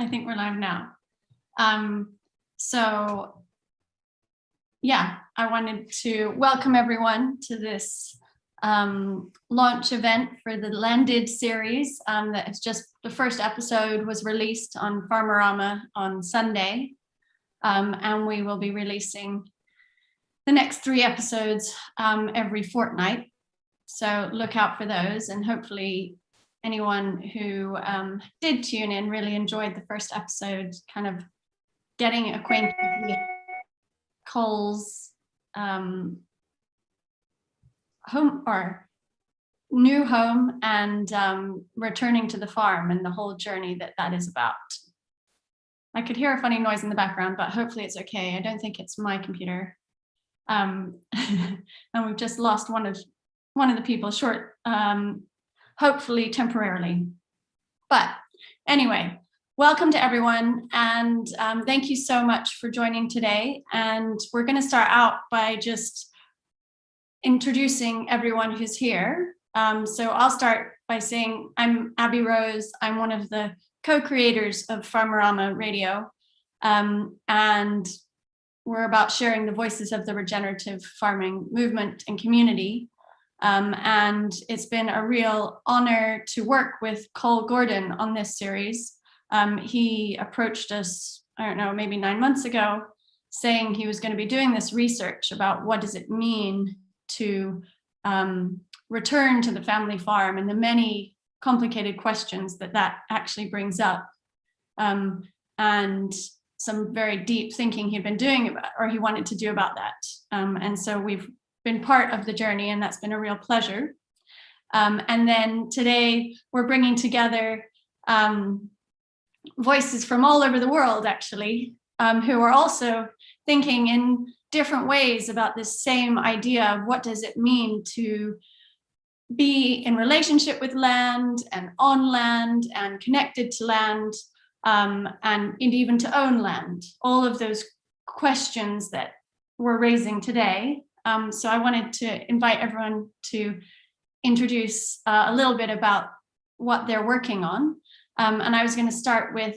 I think we're live now. So yeah, I wanted to welcome everyone to this launch event for the Landed series. That it's just the first episode was released on Farmerama on Sunday, and we will be releasing the next 3 episodes every fortnight. So look out for those, and hopefully anyone who did tune in really enjoyed the first episode, kind of getting acquainted with Col's home or new home, and returning to the farm and the whole journey that is about. I could hear a funny noise in the background, but hopefully it's okay. I don't think it's my computer. And we've just lost one of the people short, hopefully temporarily. But anyway, welcome to everyone, and thank you so much for joining today. And we're going to start out by just introducing everyone who's here. So I'll start by saying I'm Abby Rose. I'm one of the co-creators of Farmerama Radio, and we're about sharing the voices of the regenerative farming movement and community. And it's been a real honor to work with Col Gordon on this series. He approached us, I don't know, maybe 9 months ago, saying he was going to be doing this research about what does it mean to return to the family farm, and the many complicated questions that actually brings up, and some very deep thinking he'd been doing about, or he wanted to do about that. And so we've been part of the journey, and that's been a real pleasure. And then today we're bringing together voices from all over the world, actually, who are also thinking in different ways about this same idea of what does it mean to be in relationship with land and on land and connected to land, and even to own land. All of those questions that we're raising today. So I wanted to invite everyone to introduce a little bit about what they're working on. And I was going to start with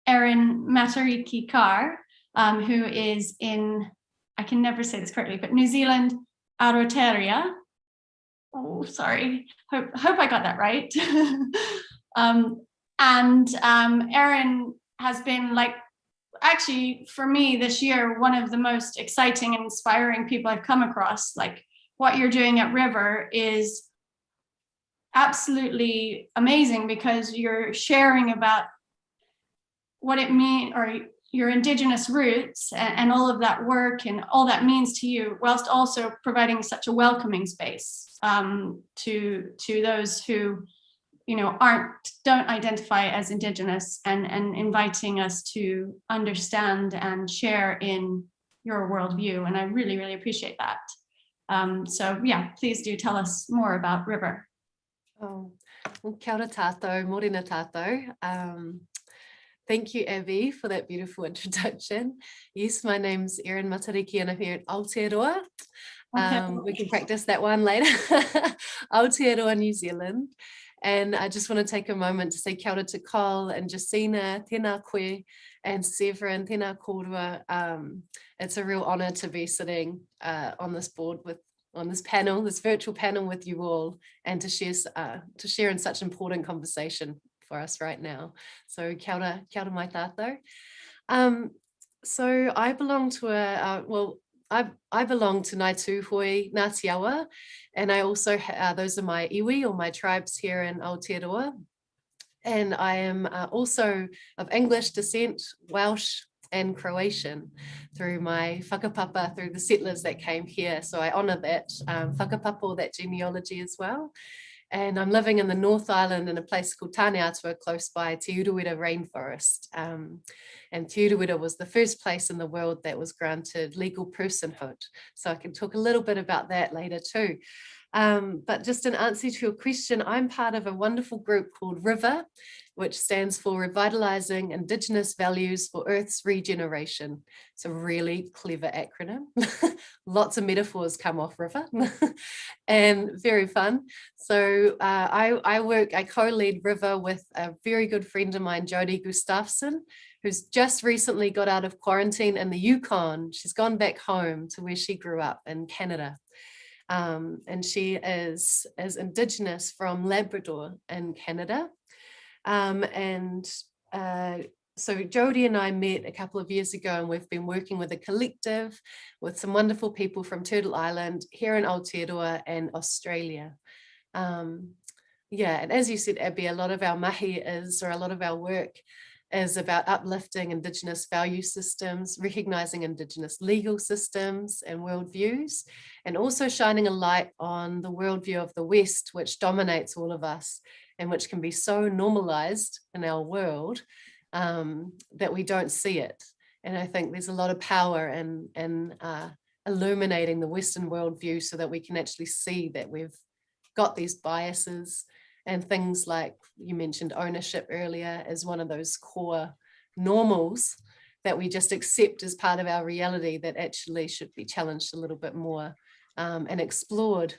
Erin Matariki Carr, who is in, I can never say this correctly, but New Zealand, Aotearoa. Oh, sorry. Hope I got that right. And Erin has been, like, actually for me this year, one of the most exciting and inspiring people I've come across. Like, what you're doing at River is absolutely amazing, because you're sharing about what it means, or your Indigenous roots, and all of that work and all that means to you, whilst also providing such a welcoming space to those who, you know, don't identify as Indigenous, and inviting us to understand and share in your worldview. And I really, really appreciate that. So yeah, please do tell us more about River. Oh, well, kia ora tātou, morena tātou. Thank you, Abby, for that beautiful introduction. Yes, my name's Erin Matariki, and I'm here at Aotearoa. We can practice that one later. Aotearoa, New Zealand. And I just want to take a moment to say kia ora to Col and Josina, tēnā koe, and Severine, tēnā kōrua. It's a real honor to be sitting on this board on this panel, this virtual panel with you all, and to share in such important conversation for us right now. So kia ora mai tātou. So I belong to I belong to Ngāi Tūhoi, Ngāti Awa, and I also, those are my iwi, or my tribes here in Aotearoa. And I am also of English descent, Welsh and Croatian, through my whakapapa, through the settlers that came here. So I honour that whakapapa, that genealogy as well. And I'm living in the North Island in a place called Taneatua, close by Te Urewera rainforest. And Te Urewera was the first place in the world that was granted legal personhood. So I can talk a little bit about that later too. But just in answer to your question, I'm part of a wonderful group called Revell, which stands for Revitalizing Indigenous Values for Earth's Regeneration. It's a really clever acronym. Lots of metaphors come off river and very fun. So I co-lead Revell with a very good friend of mine, Jody Gustafsson, who's just recently got out of quarantine in the Yukon. She's gone back home to where she grew up in Canada. And she is Indigenous from Labrador in Canada. So Jody and I met a couple of years ago, and we've been working with a collective with some wonderful people from Turtle Island here in Aotearoa and Australia. And as you said, Abby, a lot of our mahi a lot of our work is about uplifting Indigenous value systems, recognising Indigenous legal systems and worldviews, and also shining a light on the worldview of the West, which dominates all of us and which can be so normalised in our world that we don't see it. And I think there's a lot of power in illuminating the Western worldview so that we can actually see that we've got these biases. And things like you mentioned ownership earlier is one of those core normals that we just accept as part of our reality that actually should be challenged a little bit more and explored.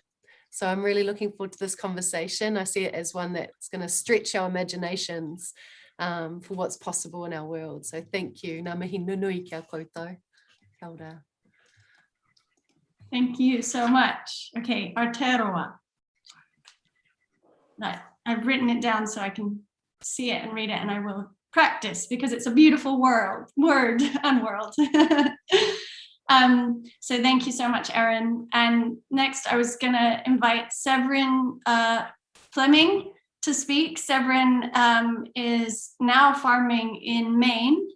So I'm really looking forward to this conversation. I see it as one that's going to stretch our imaginations for what's possible in our world. So thank you. Ngā mihi nunui kia koutou. Kia ora. Thank you so much. Okay, Aotearoa. I've written it down so I can see it and read it, and I will practice because it's a beautiful word. So thank you so much, Erin. And next I was going to invite Severine Fleming to speak. Severine is now farming in Maine.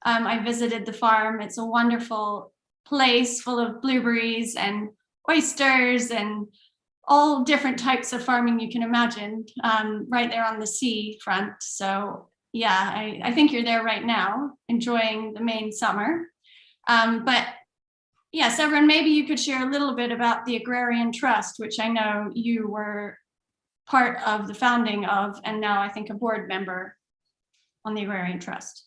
I visited the farm. It's a wonderful place full of blueberries and oysters and all different types of farming you can imagine, right there on the sea front. So yeah, I think you're there right now, enjoying the Maine summer. But yeah, Severine, maybe you could share a little bit about the Agrarian Trust, which I know you were part of the founding of, and now I think a board member on the Agrarian Trust.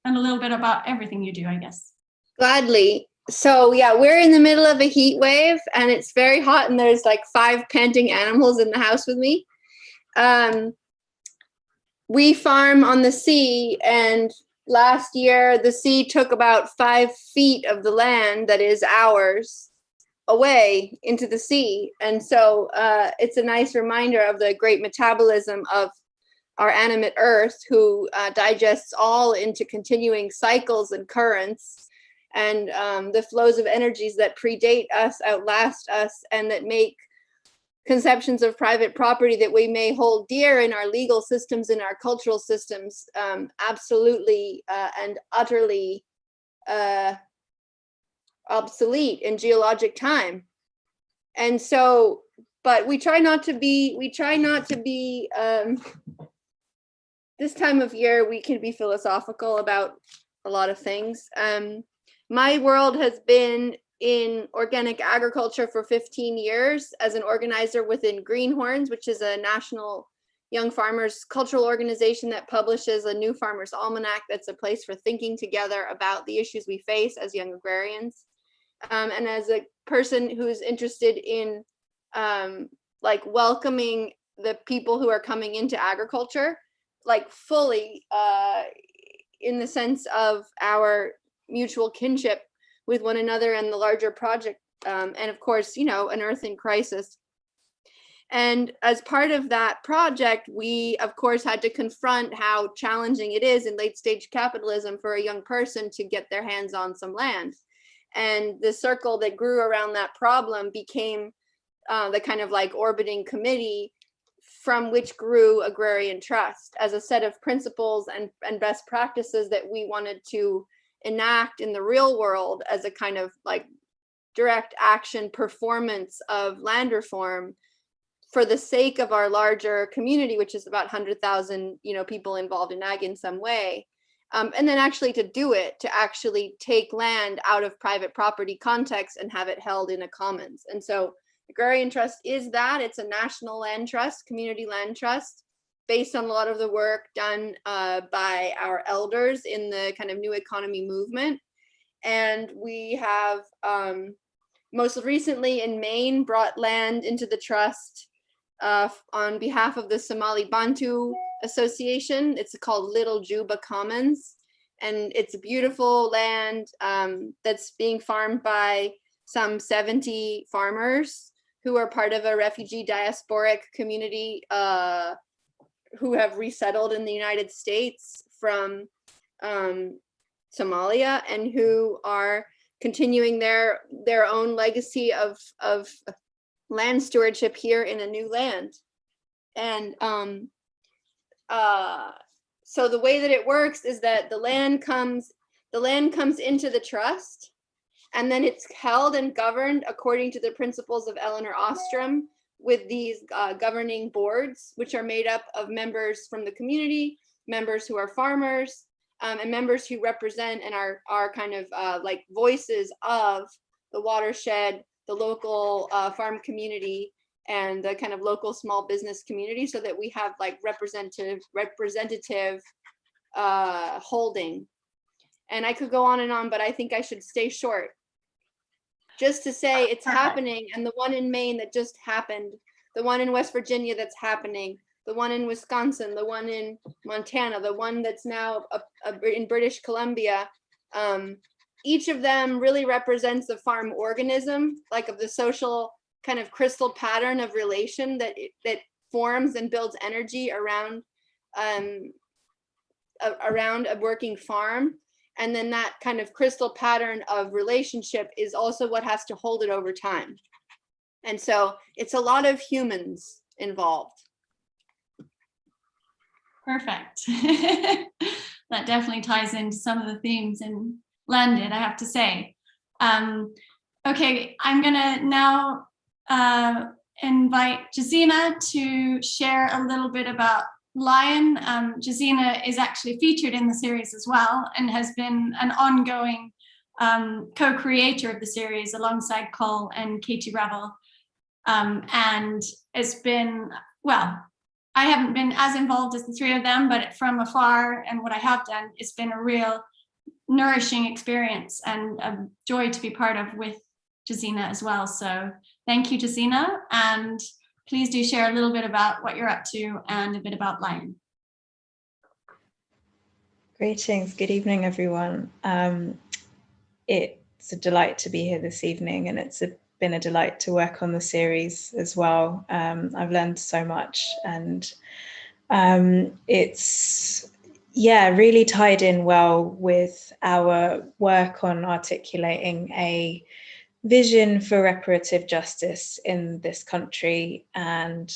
And a little bit about everything you do, I guess. Gladly. So yeah, we're in the middle of a heat wave and it's very hot and there's like 5 panting animals in the house with me. We farm on the sea, and last year the sea took about 5 feet of the land that is ours away into the sea. And so it's a nice reminder of the great metabolism of our animate earth, who digests all into continuing cycles and currents. And the flows of energies that predate us, outlast us, and that make conceptions of private property that we may hold dear in our legal systems, in our cultural systems, absolutely and utterly obsolete in geologic time. And so, but we try not to be, this time of year, we can be philosophical about a lot of things. My world has been in organic agriculture for 15 years as an organizer within Greenhorns, which is a national young farmers cultural organization that publishes a New Farmers Almanac. That's a place for thinking together about the issues we face as young agrarians. And as a person who's interested in like welcoming the people who are coming into agriculture, like fully in the sense of our mutual kinship with one another and the larger project, and of course, you know, an earth in crisis. And as part of that project, we of course had to confront how challenging it is in late stage capitalism for a young person to get their hands on some land. And the circle that grew around that problem became the kind of like orbiting committee from which grew Agrarian Trust as a set of principles and best practices that we wanted to enact in the real world as a kind of like direct action performance of land reform for the sake of our larger community, which is about 100,000, you know, people involved in ag in some way. And then actually to do it, to actually take land out of private property context and have it held in a commons. And so Agrarian Trust is that. It's a national land trust, community land trust, based on a lot of the work done by our elders in the kind of new economy movement. And we have most recently in Maine brought land into the trust on behalf of the Somali Bantu Association. It's called Little Juba Commons. And it's beautiful land that's being farmed by some 70 farmers who are part of a refugee diasporic community who have resettled in the United States from Somalia, and who are continuing their own legacy of land stewardship here in a new land. And so the way that it works is that the land comes into the trust, and then it's held and governed according to the principles of Eleanor Ostrom, with these governing boards, which are made up of members from the community, members who are farmers, and members who represent and are kind of like voices of the watershed, the local farm community, and the kind of local small business community, so that we have like representative holding. And I could go on and on, but I think I should stay short. Just to say it's happening, and the one in Maine that just happened, the one in West Virginia that's happening, the one in Wisconsin, the one in Montana, the one that's now in British Columbia, each of them really represents the farm organism, like of the social kind of crystal pattern of relation that forms and builds energy around a working farm. And then that kind of crystal pattern of relationship is also what has to hold it over time. And so it's a lot of humans involved. Perfect. That definitely ties into some of the themes in Landed, I have to say. Okay, I'm gonna now invite Josina to share a little bit about Lion. Josina is actually featured in the series as well, and has been an ongoing co-creator of the series alongside Col and Katie Revell. And it's been, well, I haven't been as involved as the three of them, but from afar, and what I have done, it's been a real nourishing experience and a joy to be part of with Josina as well. So thank you, Josina, and please do share a little bit about what you're up to and a bit about Lion. Greetings, good evening, everyone. It's a delight to be here this evening, and it's been a delight to work on the series as well. I've learned so much, and it's really tied in well with our work on articulating a vision for reparative justice in this country. And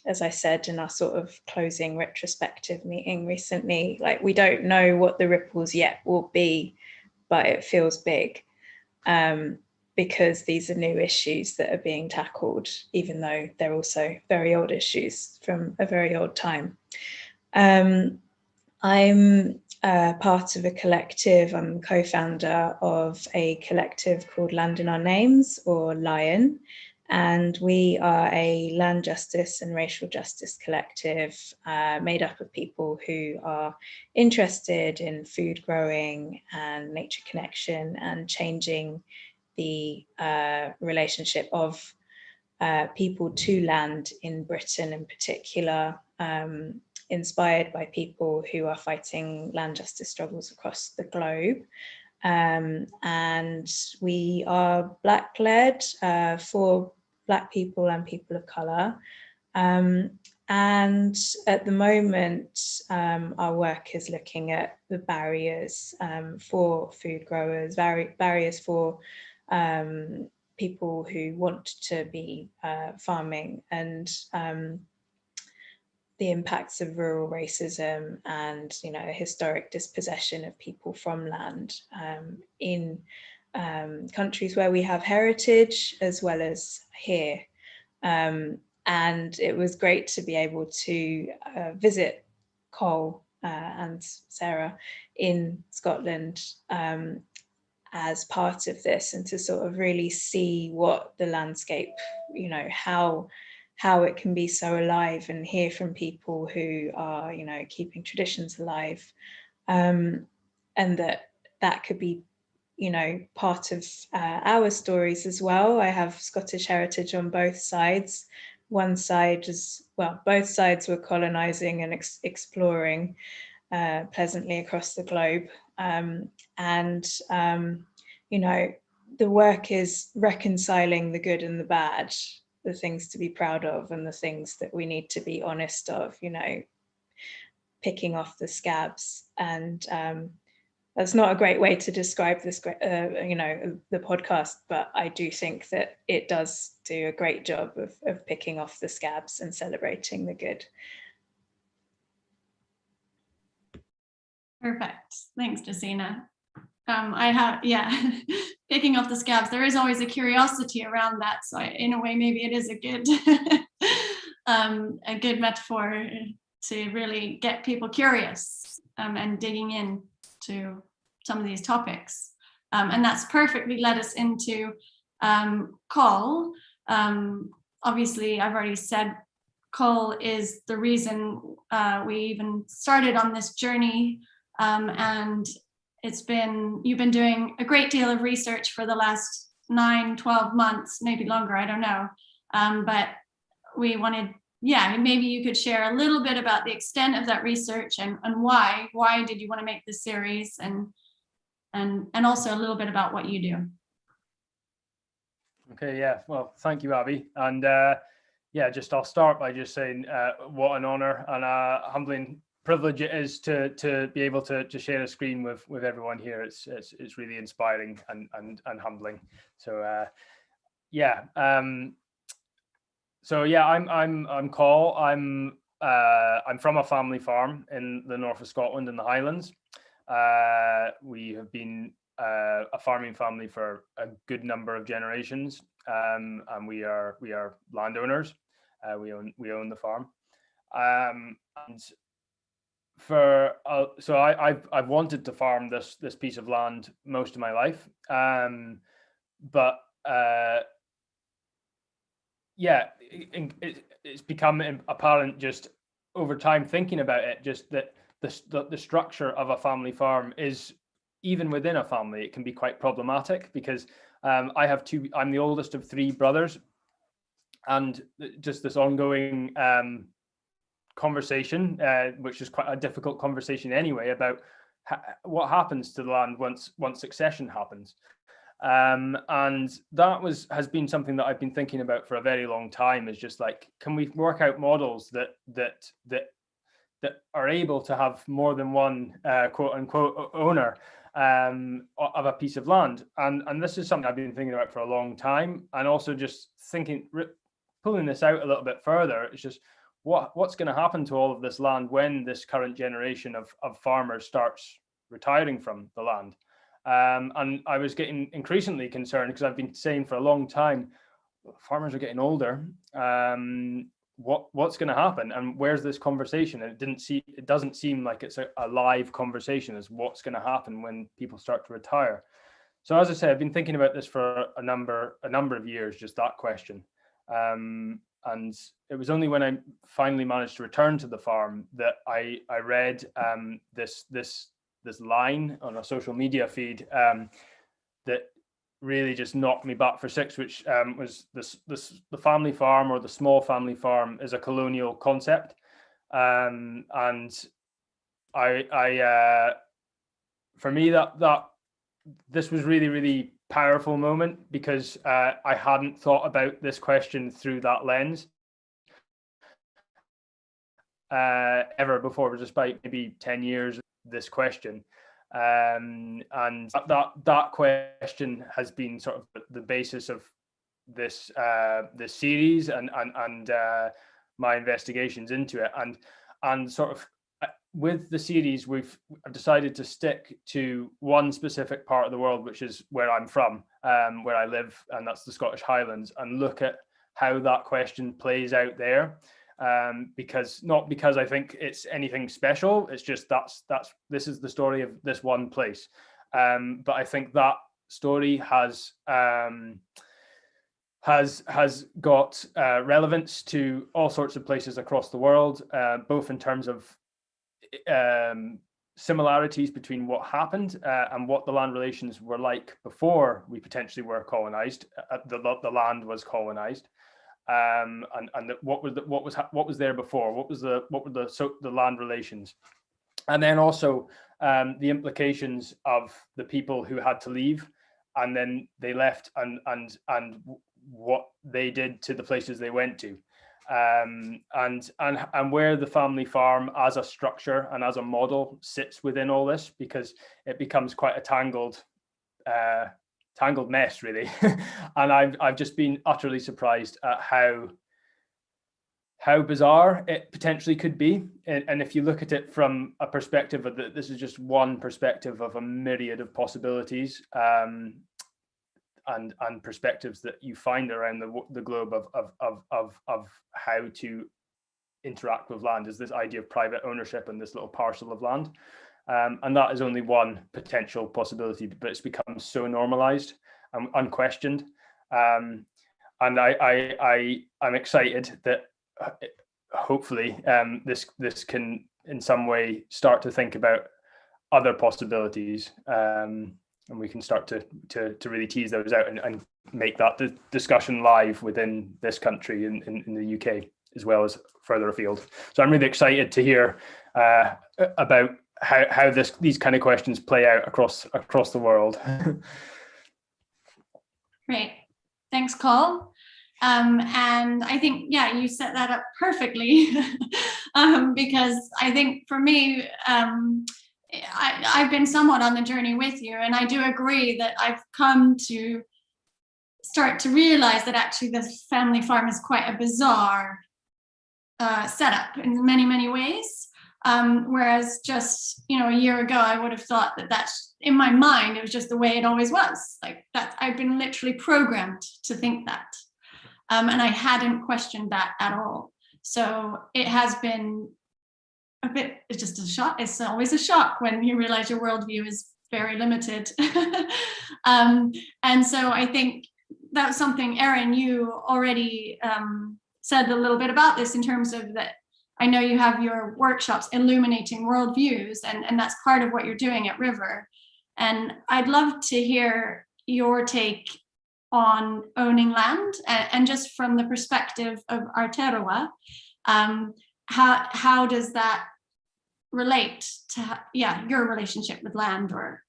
as I said in our sort of closing retrospective meeting recently, like, we don't know what the ripples yet will be, but it feels big, because these are new issues that are being tackled, even though they're also very old issues from a very old time. I'm part of a collective. I'm co-founder of a collective called Land in Our Names, or Lion, and we are a land justice and racial justice collective made up of people who are interested in food growing and nature connection and changing the relationship of people to land in Britain in particular, inspired by people who are fighting land justice struggles across the globe. And we are Black-led for Black people and people of colour. And at the moment, our work is looking at the barriers for food growers, barriers for people who want to be farming, and the impacts of rural racism and, you know, a historic dispossession of people from land in countries where we have heritage as well as here. And it was great to be able to visit Col and Sarah in Scotland as part of this, and to sort of really see what the landscape, how it can be so alive, and hear from people who are, keeping traditions alive, and that could be, part of our stories as well. I have Scottish heritage on both sides. One side is, well, both sides were colonizing and exploring pleasantly across the globe. The work is reconciling the good and the bad, the things to be proud of and the things that we need to be honest of, picking off the scabs. And that's not a great way to describe this, the podcast, but I do think that it does do a great job of picking off the scabs and celebrating the good. Perfect. Thanks, Josina. Picking off the scabs. There is always a curiosity around that. So in a way, maybe it is a good, a good metaphor to really get people curious and digging in to some of these topics. And that's perfectly led us into Col. Obviously, I've already said Col is the reason we even started on this journey. And you've been doing a great deal of research for the last 9-12 months, maybe longer, I don't know. But we wanted, maybe you could share a little bit about the extent of that research and why did you want to make this series, and also a little bit about what you do. Okay, yeah, well, thank you, Abby. And I'll start by just saying what an honor and a humbling privilege it is to be able to share a screen with everyone here. It's really inspiring and humbling. So I'm Col. I'm from a family farm in the north of Scotland in the Highlands. We have been a farming family for a good number of generations, and we are landowners. We own the farm, and I've wanted to farm this piece of land most of my life, but it's become apparent just over time thinking about it, just that the structure of a family farm is, even within a family, it can be quite problematic, because I'm the oldest of 3 brothers, and just this ongoing conversation, which is quite a difficult conversation anyway, about what happens to the land once succession happens. And that has been something that I've been thinking about for a very long time, is just like, can we work out models that are able to have more than one quote unquote owner of a piece of land? And this is something I've been thinking about for a long time, and also just thinking, pulling this out a little bit further, it's just what's going to happen to all of this land when this current generation of farmers starts retiring from the land. And I was getting increasingly concerned, because I've been saying for a long time, farmers are getting older. What's going to happen, and where's this conversation? And it doesn't seem like it's a live conversation as what's going to happen when people start to retire. So as I say, I've been thinking about this for a number of years, just that question. And it was only when I finally managed to return to the farm that I read this line on a social media feed that really just knocked me back for 6, which was the family farm, or the small family farm, is a colonial concept. And I for me, that this was really, really powerful moment, because I hadn't thought about this question through that lens ever before, despite maybe 10 years of this question. And that question has been sort of the basis of this series and my investigations into it, and sort of with the series I've decided to stick to one specific part of the world, which is where I'm from, where I live, and that's the Scottish Highlands, and look at how that question plays out there. Because I think it's anything special, it's just this is the story of this one place. But I think that story has got relevance to all sorts of places across the world, both in terms of similarities between what happened and what the land relations were like before we potentially were colonized. The land was colonized, and what was there before? What were the land relations, and then also the implications of the people who had to leave, and then they left, and what they did to the places they went to, and where the family farm as a structure and as a model sits within all this, because it becomes quite a tangled mess, really. And I've just been utterly surprised at how bizarre it potentially could be. And if you look at it from a perspective of this is just one perspective of a myriad of possibilities, and perspectives that you find around the globe of how to interact with land, is this idea of private ownership and this little parcel of land. And that is only one potential possibility, but it's become so normalized and unquestioned. And I'm excited that hopefully this can in some way start to think about other possibilities, and we can start to really tease those out and make that discussion live within this country in the UK as well as further afield. So I'm really excited to hear about how these kind of questions play out across the world. Great, thanks, Col. And I think, yeah, you set that up perfectly, because I think for me, I've been somewhat on the journey with you, and I do agree that I've come to start to realize that actually this family farm is quite a bizarre setup in many, many ways. Whereas just, a year ago, I would have thought that that's, in my mind, it was just the way it always was. Like that, I've been literally programmed to think that. And I hadn't questioned that at all. So it has been it's just a shock. It's always a shock when you realize your worldview is very limited. And so I think that's something, Erin, you already said a little bit about this in terms of that. I know you have your workshops illuminating worldviews, and that's part of what you're doing at River. And I'd love to hear your take on owning land, and just from the perspective of Aotearoa, how does that relate to your relationship with land? Or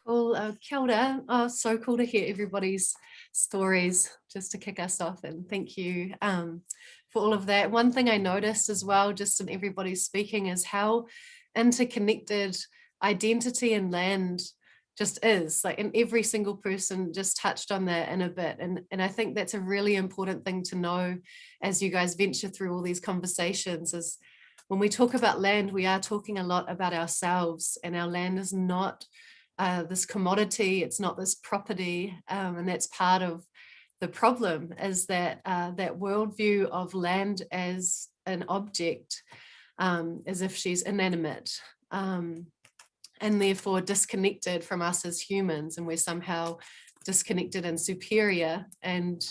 Cool. Kia ora. Oh, so cool to hear everybody's stories, just to kick us off, and thank you for all of that. One thing I noticed as well, just in everybody's speaking, is how interconnected identity and land just is, like, and every single person just touched on that in a bit, and I think that's a really important thing to know as you guys venture through all these conversations. Is when we talk about land, we are talking a lot about ourselves, and our land is not this commodity, it's not this property, and that's part of the problem, is that that worldview of land as an object, as if she's inanimate, and therefore disconnected from us as humans, and we're somehow disconnected and superior, and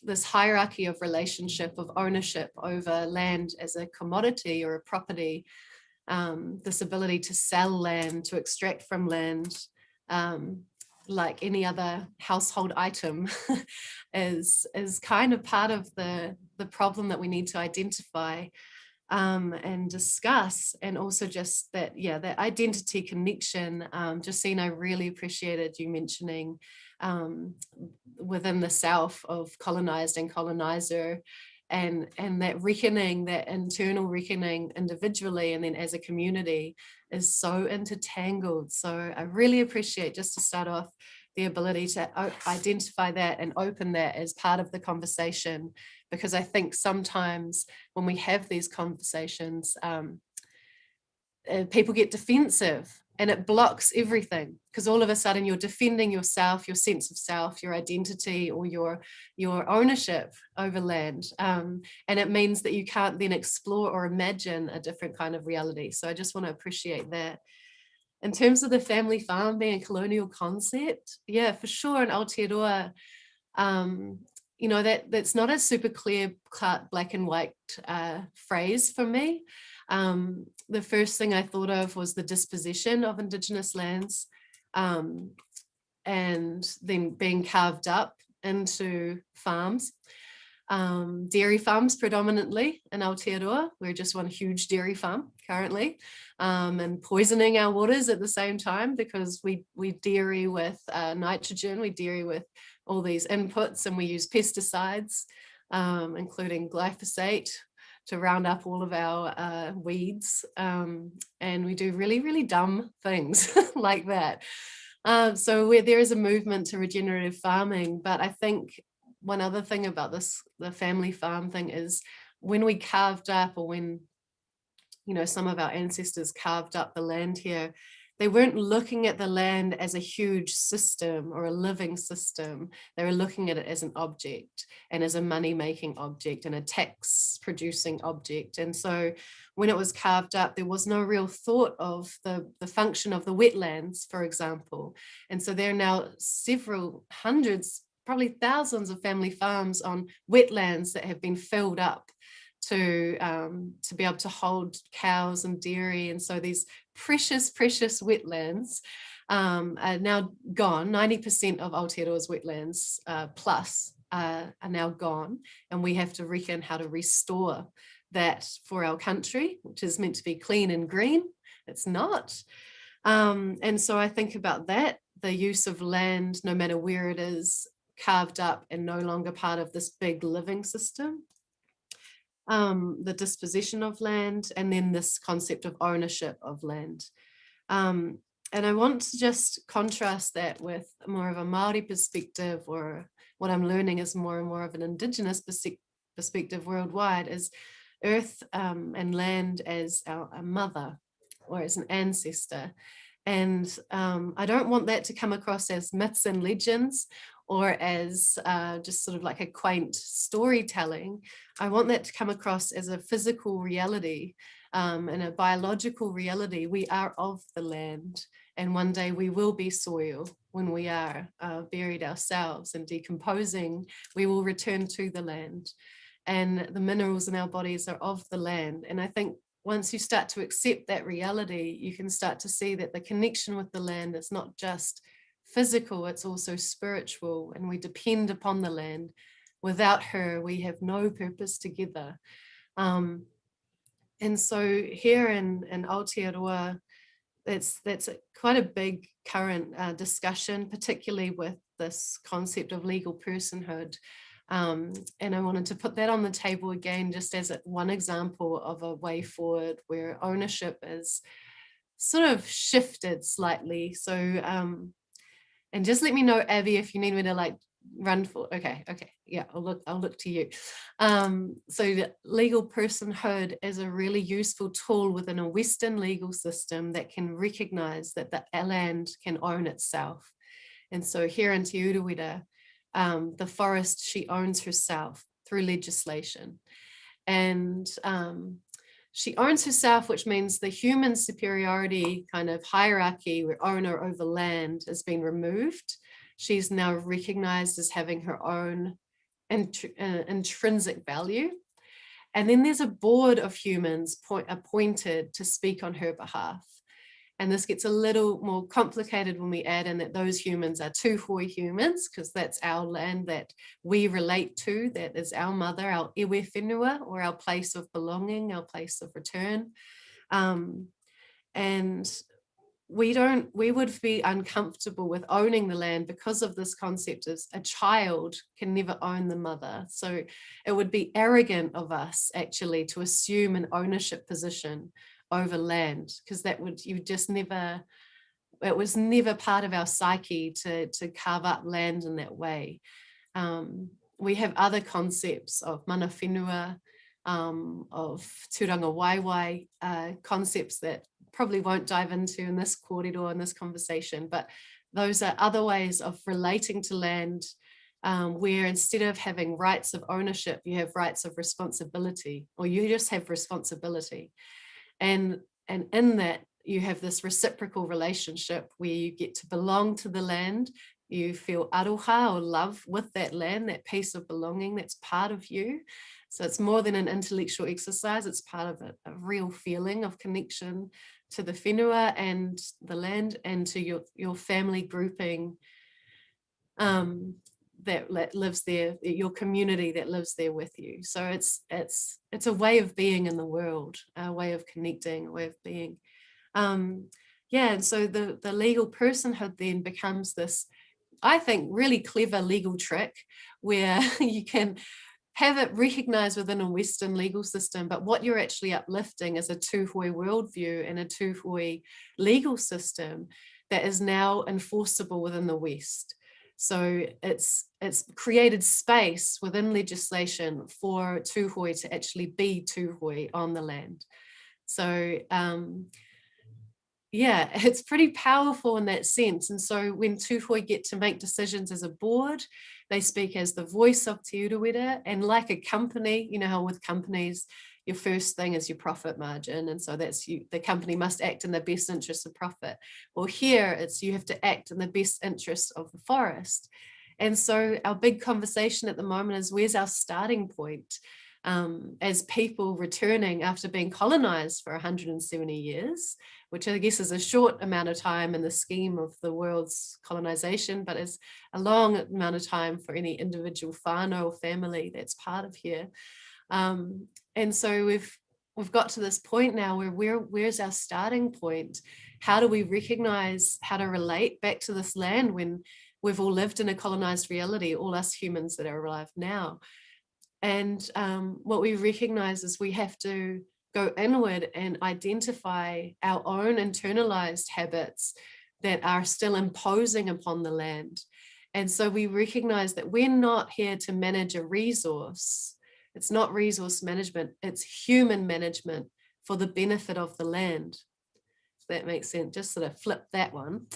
this hierarchy of relationship of ownership over land as a commodity or a property, this ability to sell land, to extract from land, like any other household item, is kind of part of the problem that we need to identify and discuss. And also just that, that identity connection. Josina, I really appreciated you mentioning within the self of colonized and colonizer, and that reckoning, that internal reckoning individually and then as a community, is so intertangled. So I really appreciate, just to start off, the ability to identify that and open that as part of the conversation, because I think sometimes when we have these conversations, people get defensive, and it blocks everything, because all of a sudden you're defending yourself, your sense of self, your identity, or your ownership over land, and it means that you can't then explore or imagine a different kind of reality. So I just want to appreciate that. in terms of the family farm being a colonial concept, yeah, for sure in Aotearoa, you know, that's not a super clear cut black and white phrase for me. The first thing I thought of was the disposition of Indigenous lands, and then being carved up into farms, dairy farms predominantly in Aotearoa. We're just one huge dairy farm currently, and poisoning our waters at the same time, because we dairy with nitrogen, we dairy with all these inputs, and we use pesticides, including glyphosate, to round up all of our weeds, and we do really, really dumb things like that. So there is a movement to regenerative farming, but I think one other thing about this, the family farm thing, is when we carved up, or when, you know, some of our ancestors carved up the land here, they weren't looking at the land as a huge system or a living system. They were looking at it as an object, and as a money-making object, and a tax-producing object. And so when it was carved up, there was no real thought of the function of the wetlands, for example. And so there are now several hundreds, probably thousands of family farms on wetlands that have been filled up to be able to hold cows and dairy. And so these precious wetlands are now gone. 90% of Aotearoa's wetlands plus are now gone, and we have to reckon how to restore that for our country, which is meant to be clean and green. It's not. And so I think about that, the use of land, no matter where it is, carved up and no longer part of this big living system. The disposition of land, and then this concept of ownership of land. And I want to just contrast that with more of a Māori perspective, or what I'm learning is more and more of an Indigenous perspective worldwide, is earth and land as a mother, or as an ancestor. And I don't want that to come across as myths and legends, or as just sort of like a quaint storytelling. I want that to come across as a physical reality, and a biological reality. We are of the land, and one day we will be soil. When we are buried ourselves and decomposing, we will return to the land, and the minerals in our bodies are of the land. And I think once you start to accept that reality, you can start to see that the connection with the land is not just physical, it's also spiritual, and we depend upon the land. Without her, we have no purpose together. And so here in Aotearoa, that's quite a big current discussion, particularly with this concept of legal personhood. And I wanted to put that on the table again, just as one example of a way forward where ownership is sort of shifted slightly. So, and just let me know, Abby, if you need me to like run for, okay, yeah, I'll look to you. So the legal personhood is a really useful tool within a Western legal system that can recognize that the land can own itself. And so here in Te Urewera, the forest, she owns herself through legislation. And she owns herself, which means the human superiority kind of hierarchy where owner over land has been removed. She's now recognized as having her own intrinsic value. And then there's a board of humans appointed to speak on her behalf. And this gets a little more complicated when we add in that those humans are tūhoi humans, because that's our land that we relate to, that is our mother, our iwi whenua, or our place of belonging, our place of return. And we would be uncomfortable with owning the land because of this concept of a child can never own the mother. So it would be arrogant of us actually to assume an ownership position over land, because that would, it was never part of our psyche to carve up land in that way. We have other concepts of mana whenua, of tūranga waiwai, concepts that probably won't dive into in this kōrero, in this conversation, but those are other ways of relating to land, where instead of having rights of ownership, you have rights of responsibility, or you just have responsibility. And in that, you have this reciprocal relationship where you get to belong to the land. You feel aroha, or love with that land, that piece of belonging that's part of you. So it's more than an intellectual exercise, it's part of a real feeling of connection to the whenua and the land, and to your family grouping that lives there, your community that lives there with you. So it's a way of being in the world, a way of connecting, a way of being. And so the legal personhood then becomes this, I think, really clever legal trick where you can have it recognized within a Western legal system, but what you're actually uplifting is a tūhoe worldview and a tūhoe legal system that is now enforceable within the West. So it's created space within legislation for tūhoe to actually be tūhoe on the land. So yeah, it's pretty powerful in that sense. And so when tūhoe get to make decisions as a board, they speak as the voice of Te Urewera. And like a company, you know how with companies, your first thing is your profit margin. And so that's the company must act in the best interest of profit. Well, here it's you have to act in the best interest of the forest. And so our big conversation at the moment is, where's our starting point? As people returning after being colonized for 170 years, which I guess is a short amount of time in the scheme of the world's colonization, but is a long amount of time for any individual whānau or family that's part of here. And so we've got to this point now where where's our starting point? How do we recognize how to relate back to this land when we've all lived in a colonized reality, all us humans that are alive now? And what we recognize is we have to go inward and identify our own internalized habits that are still imposing upon the land. And so we recognize that we're not here to manage a resource. It's not resource management, it's human management for the benefit of the land. If that makes sense, just sort of flip that one.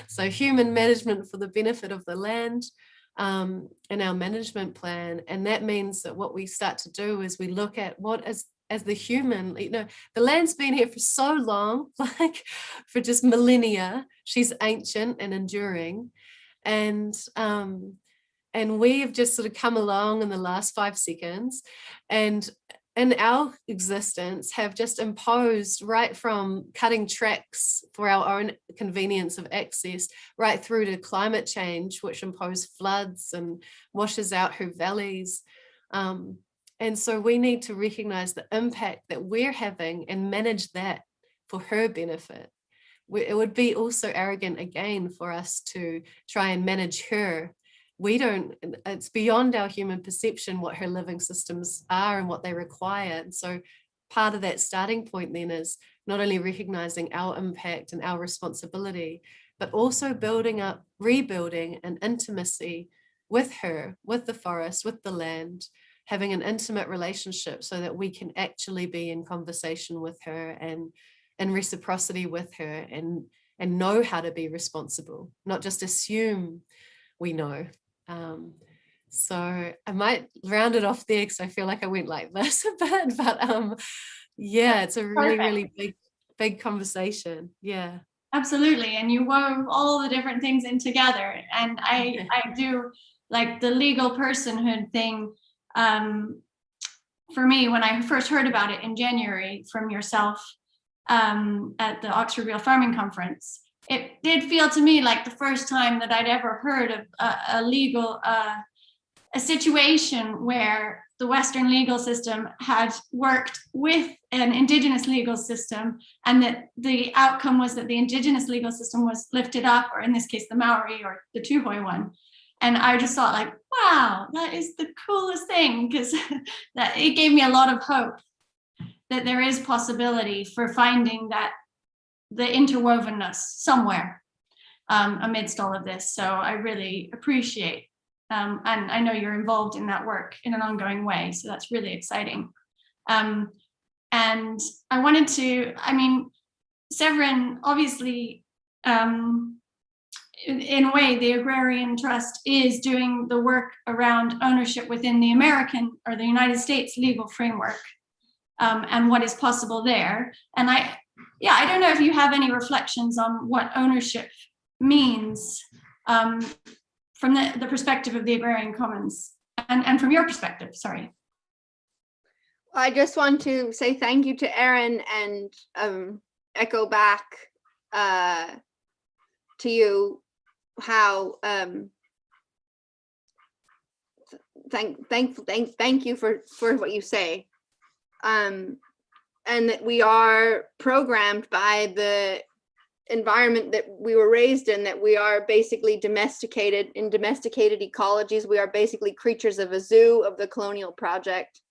So human management for the benefit of the land. In our management plan, and that means that what we start to do is we look at what is, as the human, you know, the land's been here for so long, like for just millennia. She's ancient and enduring, and we've just sort of come along in the last 5 seconds, and in our existence have just imposed, right from cutting tracks for our own convenience of access, right through to climate change, which imposed floods and washes out her valleys. And so we need to recognize the impact that we're having and manage that for her benefit. It would be also arrogant again for us to try and manage her. It's beyond our human perception what her living systems are and what they require. And so part of that starting point then is not only recognizing our impact and our responsibility, but also rebuilding an intimacy with her, with the forest, with the land, having an intimate relationship so that we can actually be in conversation with her and in reciprocity with her and know how to be responsible, not just assume we know. So I might round it off there because I feel like I went like this a bit, but yeah, it's a really, really big conversation. Yeah. Absolutely. And you wove all the different things in together. And I do like the legal personhood thing. For me, when I first heard about it in January from yourself at the Oxford Real Farming Conference, it did feel to me like the first time that I'd ever heard of a situation where the Western legal system had worked with an Indigenous legal system, and that the outcome was that the Indigenous legal system was lifted up, or in this case, the Maori or the Tūhoe one. And I just thought like, wow, that is the coolest thing, because that it gave me a lot of hope that there is possibility for finding that the interwovenness somewhere amidst all of this. So I really appreciate, and I know you're involved in that work in an ongoing way. So that's really exciting. And I wanted to, Severine, obviously, in a way, the Agrarian Trust is doing the work around ownership within the American or the United States legal framework, and what is possible there. And yeah, I don't know if you have any reflections on what ownership means from the perspective of the agrarian commons, and from your perspective, sorry. I just want to say thank you to Erin and echo back to you how thank you for what you say, and that we are programmed by the environment that we were raised in, that we are basically domesticated in domesticated ecologies. We are basically creatures of a zoo, of the colonial project,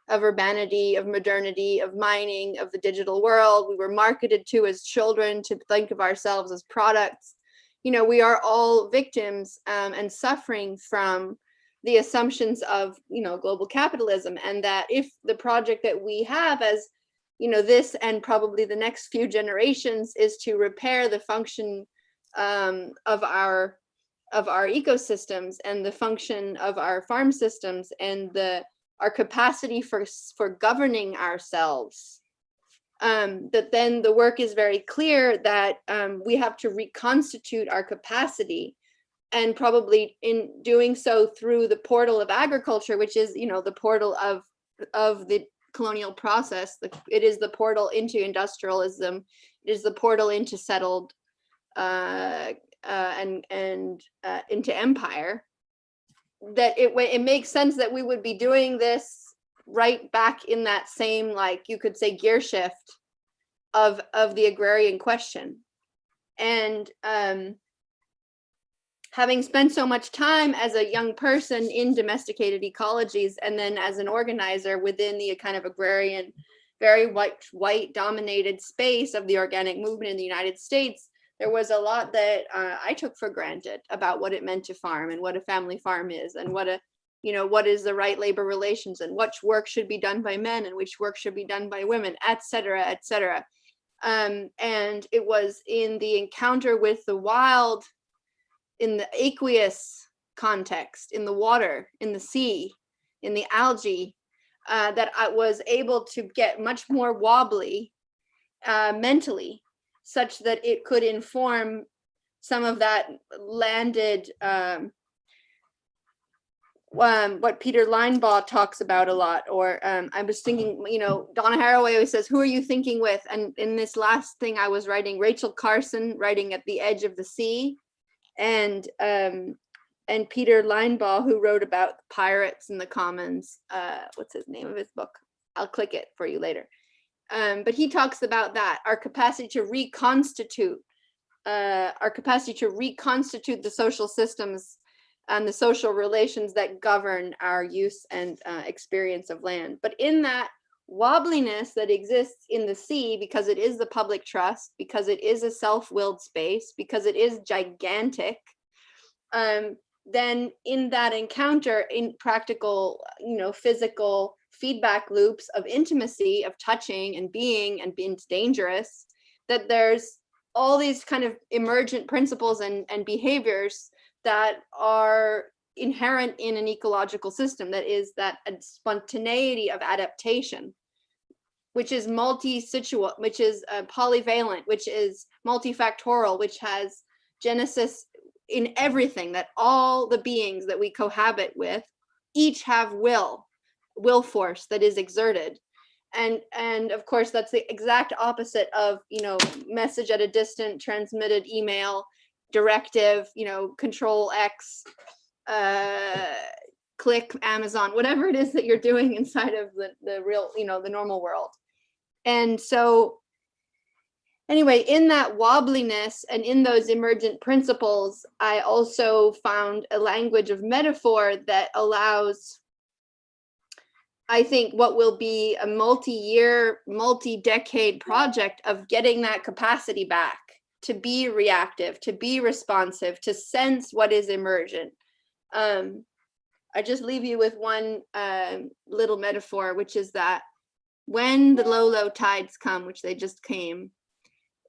of urbanity, of modernity, of mining, of the digital world. We were marketed to as children to think of ourselves as products. You know, we are all victims and suffering from the assumptions of, you know, global capitalism, and that if the project that we have as, you know, this and probably the next few generations is to repair the function of our ecosystems and the function of our farm systems and our capacity for governing ourselves, that then the work is very clear that we have to reconstitute our capacity, and probably in doing so through the portal of agriculture, which is, you know, the portal of the colonial process. It is the portal into industrialism. It is the portal into settled and into empire. That it makes sense that we would be doing this right back in that same, like you could say, gear shift of the agrarian question. And having spent so much time as a young person in domesticated ecologies, and then as an organizer within the kind of agrarian, very white dominated space of the organic movement in the United States, there was a lot that I took for granted about what it meant to farm and what a family farm is, and what is the right labor relations, and which work should be done by men and which work should be done by women, et cetera, et cetera. And it was in the encounter with the wild, in the aqueous context, in the water, in the sea, in the algae, that I was able to get much more wobbly mentally, such that it could inform some of that landed, what Peter Linebaugh talks about a lot. Or I was thinking, you know, Donna Haraway always says, who are you thinking with? And in this last thing I was writing, Rachel Carson writing At the Edge of the Sea, and Peter Linebaugh, who wrote about pirates in the commons. What's his name of his book? I'll click it for you later. But he talks about that, our capacity to reconstitute the social systems and the social relations that govern our use and experience of land. But in that wobbliness that exists in the sea, because it is the public trust, because it is a self-willed space, because it is gigantic, then in that encounter, in practical, you know, physical feedback loops of intimacy, of touching and being dangerous, that there's all these kind of emergent principles and behaviors that are inherent in an ecological system, that is that spontaneity of adaptation, which is multi-situate, which is polyvalent, which is multifactorial, which has genesis in everything, that all the beings that we cohabit with each have will force that is exerted. And of course, that's the exact opposite of, you know, message at a distant, transmitted email, directive, you know, control X, click Amazon, whatever it is that you're doing inside of the real, you know, the normal world. And so anyway, in that wobbliness and in those emergent principles, I also found a language of metaphor that allows, I think, what will be a multi-year, multi-decade project of getting that capacity back, to be reactive, to be responsive, to sense what is emergent. I just leave you with one little metaphor, which is that when the low tides come, which they just came,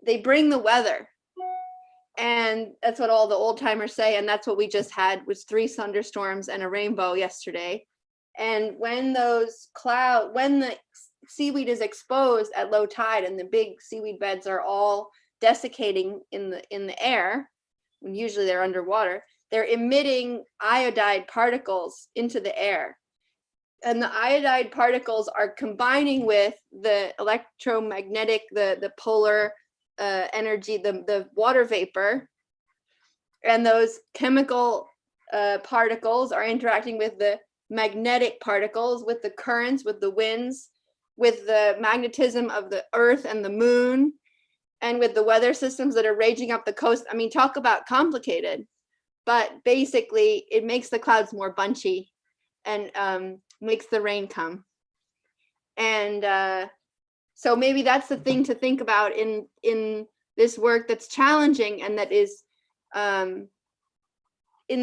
they bring the weather. And that's what all the old timers say. And that's what we just had, was 3 thunderstorms and a rainbow yesterday. And when those when the seaweed is exposed at low tide and the big seaweed beds are all desiccating in the air, when usually they're underwater, they're emitting iodide particles into the air. And the iodide particles are combining with the electromagnetic, the polar energy, the water vapor. And those chemical particles are interacting with the magnetic particles, with the currents, with the winds, with the magnetism of the earth and the moon, and with the weather systems that are raging up the coast. I mean, talk about complicated, but basically it makes the clouds more bunchy and makes the rain come. And so maybe that's the thing to think about in this work that's challenging and that is in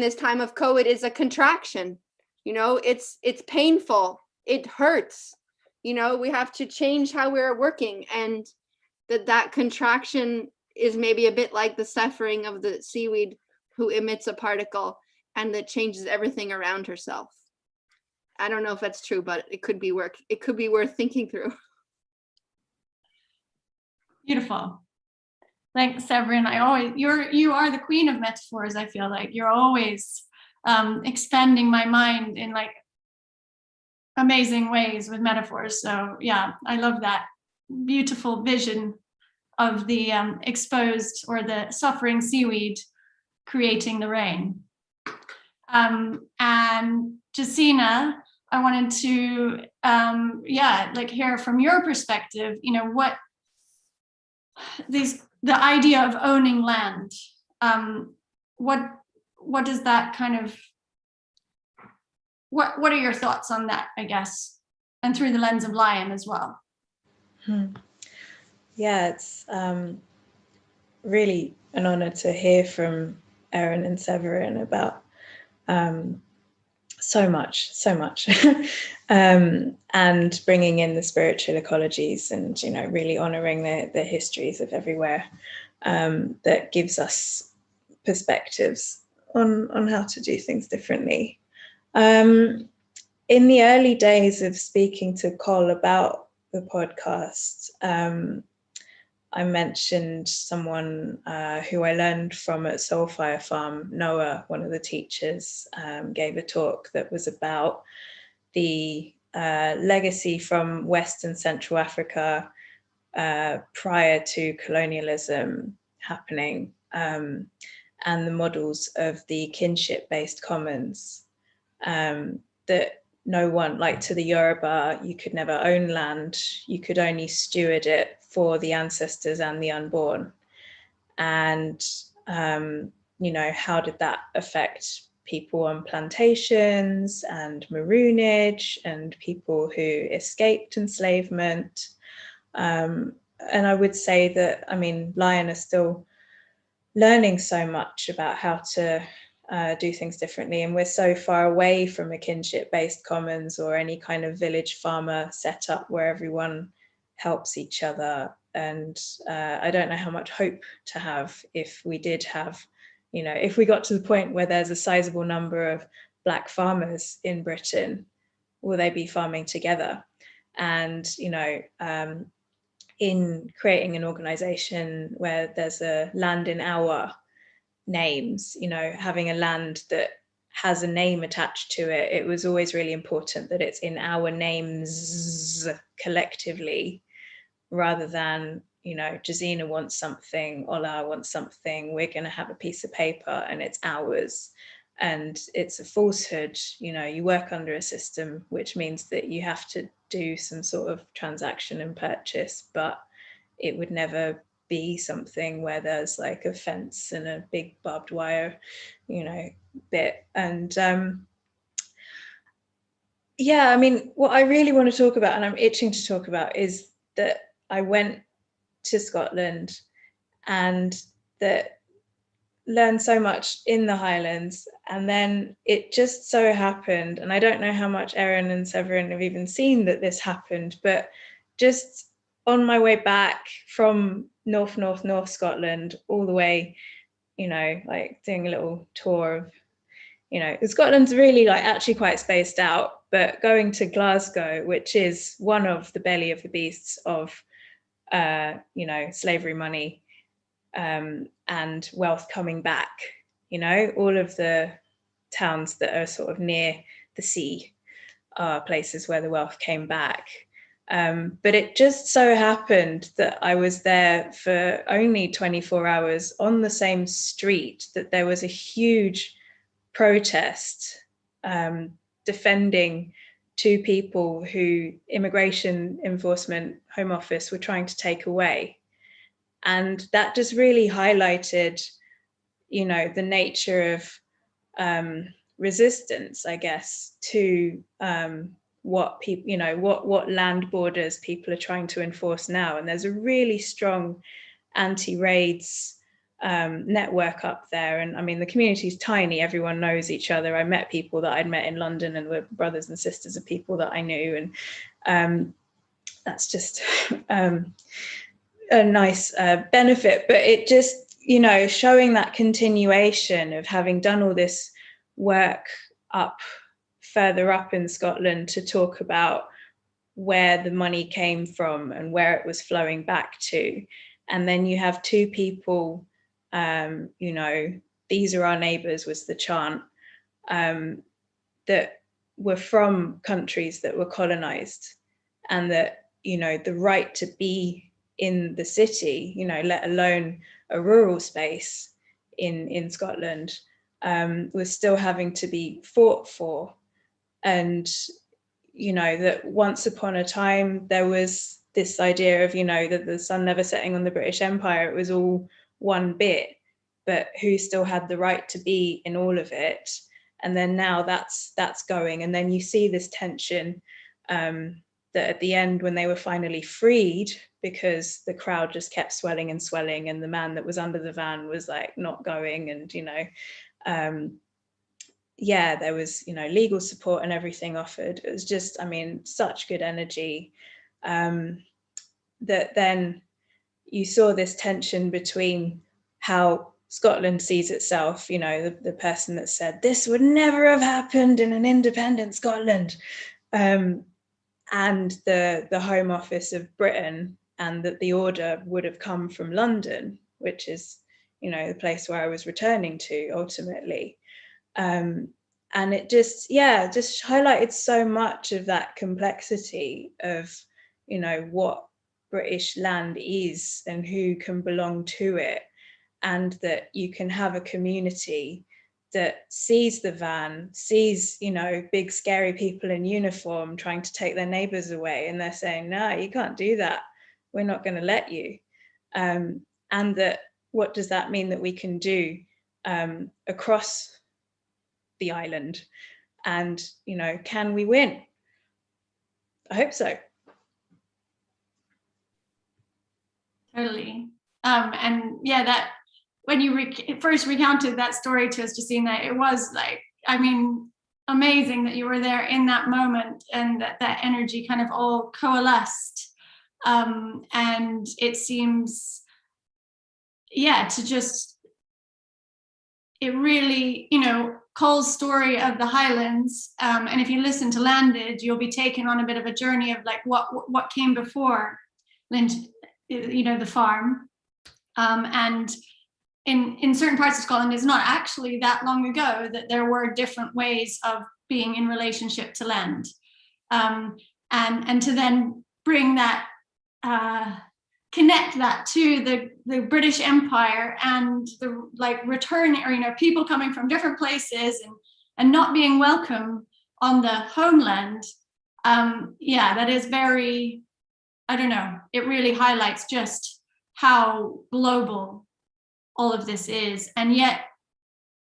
this time of COVID is a contraction. You know, it's painful, it hurts, you know, we have to change how we're working, and that contraction is maybe a bit like the suffering of the seaweed who emits a particle and that changes everything around herself. I don't know if that's true, but it could be worth thinking through. Beautiful. Thanks, Severine. You are the queen of metaphors. I feel like you're always expanding my mind in like amazing ways with metaphors. So yeah, I love that beautiful vision of the exposed or the suffering seaweed creating the rain. And Josina, I wanted to hear from your perspective, you know, what the idea of owning land, what does that kind of, what are your thoughts on that, I guess, and through the lens of Lion as well? Yeah, it's really an honor to hear from Erin and Severine about so much and bringing in the spiritual ecologies and, you know, really honoring the histories of everywhere, that gives us perspectives on how to do things differently. In the early days of speaking to Col about the podcast, I mentioned someone who I learned from at Soulfire Farm. Noah, one of the teachers, gave a talk that was about the legacy from West and Central Africa prior to colonialism happening, and the models of the kinship-based commons, that no one, like to the Yoruba, you could never own land, you could only steward it for the ancestors and the unborn. And, you know, how did that affect people on plantations and maroonage and people who escaped enslavement? And I would say that, I mean, Lion are still learning so much about how to do things differently, and we're so far away from a kinship-based commons or any kind of village farmer setup where everyone helps each other. And I don't know how much hope to have if we did have, you know, if we got to the point where there's a sizable number of Black farmers in Britain, will they be farming together? And, you know, in creating an organization where there's a land in our names, you know, having a land that has a name attached to it, it was always really important that it's in our names collectively, rather than, you know, Josina wants something, Ola wants something, we're going to have a piece of paper and it's ours. And it's a falsehood. You know, you work under a system, which means that you have to do some sort of transaction and purchase, but it would never be something where there's like a fence and a big barbed wire, you know, bit. And yeah, I mean, what I really want to talk about, and I'm itching to talk about, is that I went to Scotland and that learned so much in the Highlands, and then it just so happened, and I don't know how much Erin and Severine have even seen that this happened, but just on my way back from North Scotland all the way, you know, like doing a little tour of you know, Scotland's really like actually quite spaced out, but going to Glasgow, which is one of the belly of the beasts of, you know, slavery money and wealth coming back, you know, all of the towns that are sort of near the sea are places where the wealth came back. But it just so happened that I was there for only 24 hours on the same street that there was a huge protest defending two people who Immigration Enforcement Home Office were trying to take away. And that just really highlighted, you know, the nature of resistance, I guess, to what people, you know, what land borders people are trying to enforce now. And there's a really strong anti-raids network up there. And I mean, the community's tiny, everyone knows each other. I met people that I'd met in London and were brothers and sisters of people that I knew. And that's just a nice benefit, but it just, you know, showing that continuation of having done all this work further up in Scotland to talk about where the money came from and where it was flowing back to. And then you have two people, you know, these are our neighbours was the chant, that were from countries that were colonised, and that, you know, the right to be in the city, you know, let alone a rural space in Scotland, was still having to be fought for. And, you know, that once upon a time there was this idea of, you know, that the sun never setting on the British Empire, it was all one bit, but who still had the right to be in all of it. And then now that's going. And then you see this tension that at the end, when they were finally freed, because the crowd just kept swelling and swelling, and the man that was under the van was like not going, and, you know, yeah, there was, you know, legal support and everything offered. It was just, I mean, such good energy, that then you saw this tension between how Scotland sees itself, you know, the person that said this would never have happened in an independent Scotland, and the Home Office of Britain, and that the order would have come from London, which is, you know, the place where I was returning to ultimately. And it just, yeah, just highlighted so much of that complexity of, you know, what British land is and who can belong to it, and that you can have a community that sees the van, sees, you know, big scary people in uniform trying to take their neighbours away, and they're saying, no, you can't do that, we're not going to let you. And that, what does that mean that we can do across the island? And, you know, can we win? I hope so. Totally. And yeah, that when you first recounted that story to us, Josina, it was like, I mean, amazing that you were there in that moment, and that energy kind of all coalesced. And it seems, yeah, to just, it really, you know, Col's story of the Highlands, and if you listen to Landed, you'll be taken on a bit of a journey of like what came before you know, the farm, and in certain parts of Scotland, it's not actually that long ago that there were different ways of being in relationship to land, and to then bring that, connect that to the British Empire, and the like return, or, you know, people coming from different places and not being welcome on the homeland. Yeah, that is very, I don't know, it really highlights just how global all of this is. And yet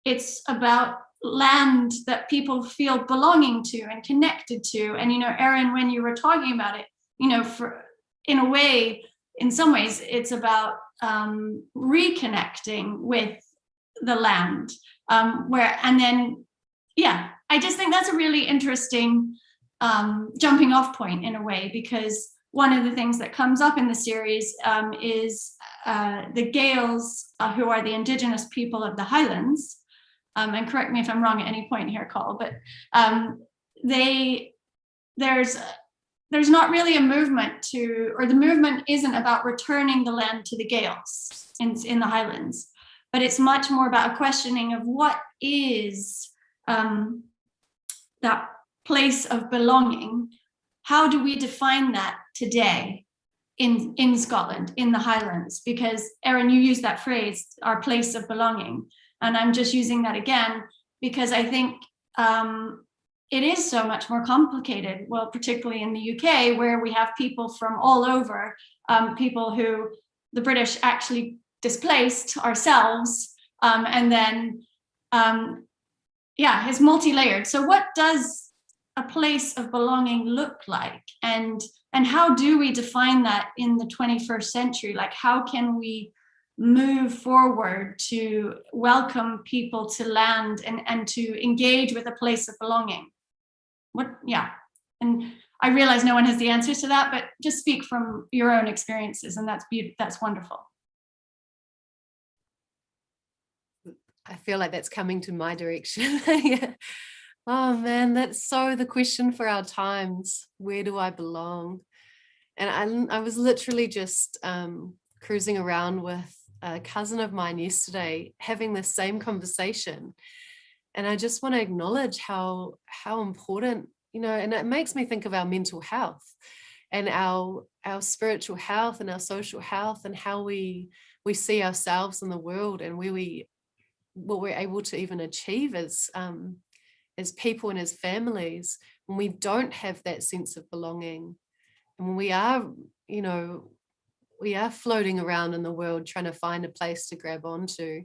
it's about land that people feel belonging to and connected to. And, you know, Erin, when you were talking about it, you know, in a way, in some ways, it's about reconnecting with the land, and then, yeah, I just think that's a really interesting jumping off point in a way, because one of the things that comes up in the series is the Gaels, who are the Indigenous people of the Highlands, and correct me if I'm wrong at any point here, Col, but there's not really a movement to, or the movement isn't about returning the land to the Gaels in the Highlands, but it's much more about a questioning of what is that place of belonging. How do we define that today in Scotland, in the Highlands? Because Erin, you used that phrase, our place of belonging. And I'm just using that again, because I think it is so much more complicated, well, particularly in the UK, where we have people from all over, people who the British actually displaced ourselves, and then, yeah, it's multi-layered. So what does a place of belonging look like? And how do we define that in the 21st century? Like, how can we move forward to welcome people to land and to engage with a place of belonging? Yeah, and I realize no one has the answers to that, but just speak from your own experiences, and that's beautiful. That's wonderful. I feel like that's coming to my direction. Yeah. Oh man, that's so the question for our times. Where do I belong? And I was literally just cruising around with a cousin of mine yesterday, having the same conversation. And I just want to acknowledge how important, and it makes me think of our mental health and our spiritual health and our social health, and how we see ourselves in the world, and what we're able to even achieve as people and as families when we don't have that sense of belonging, and when we are floating around in the world trying to find a place to grab onto.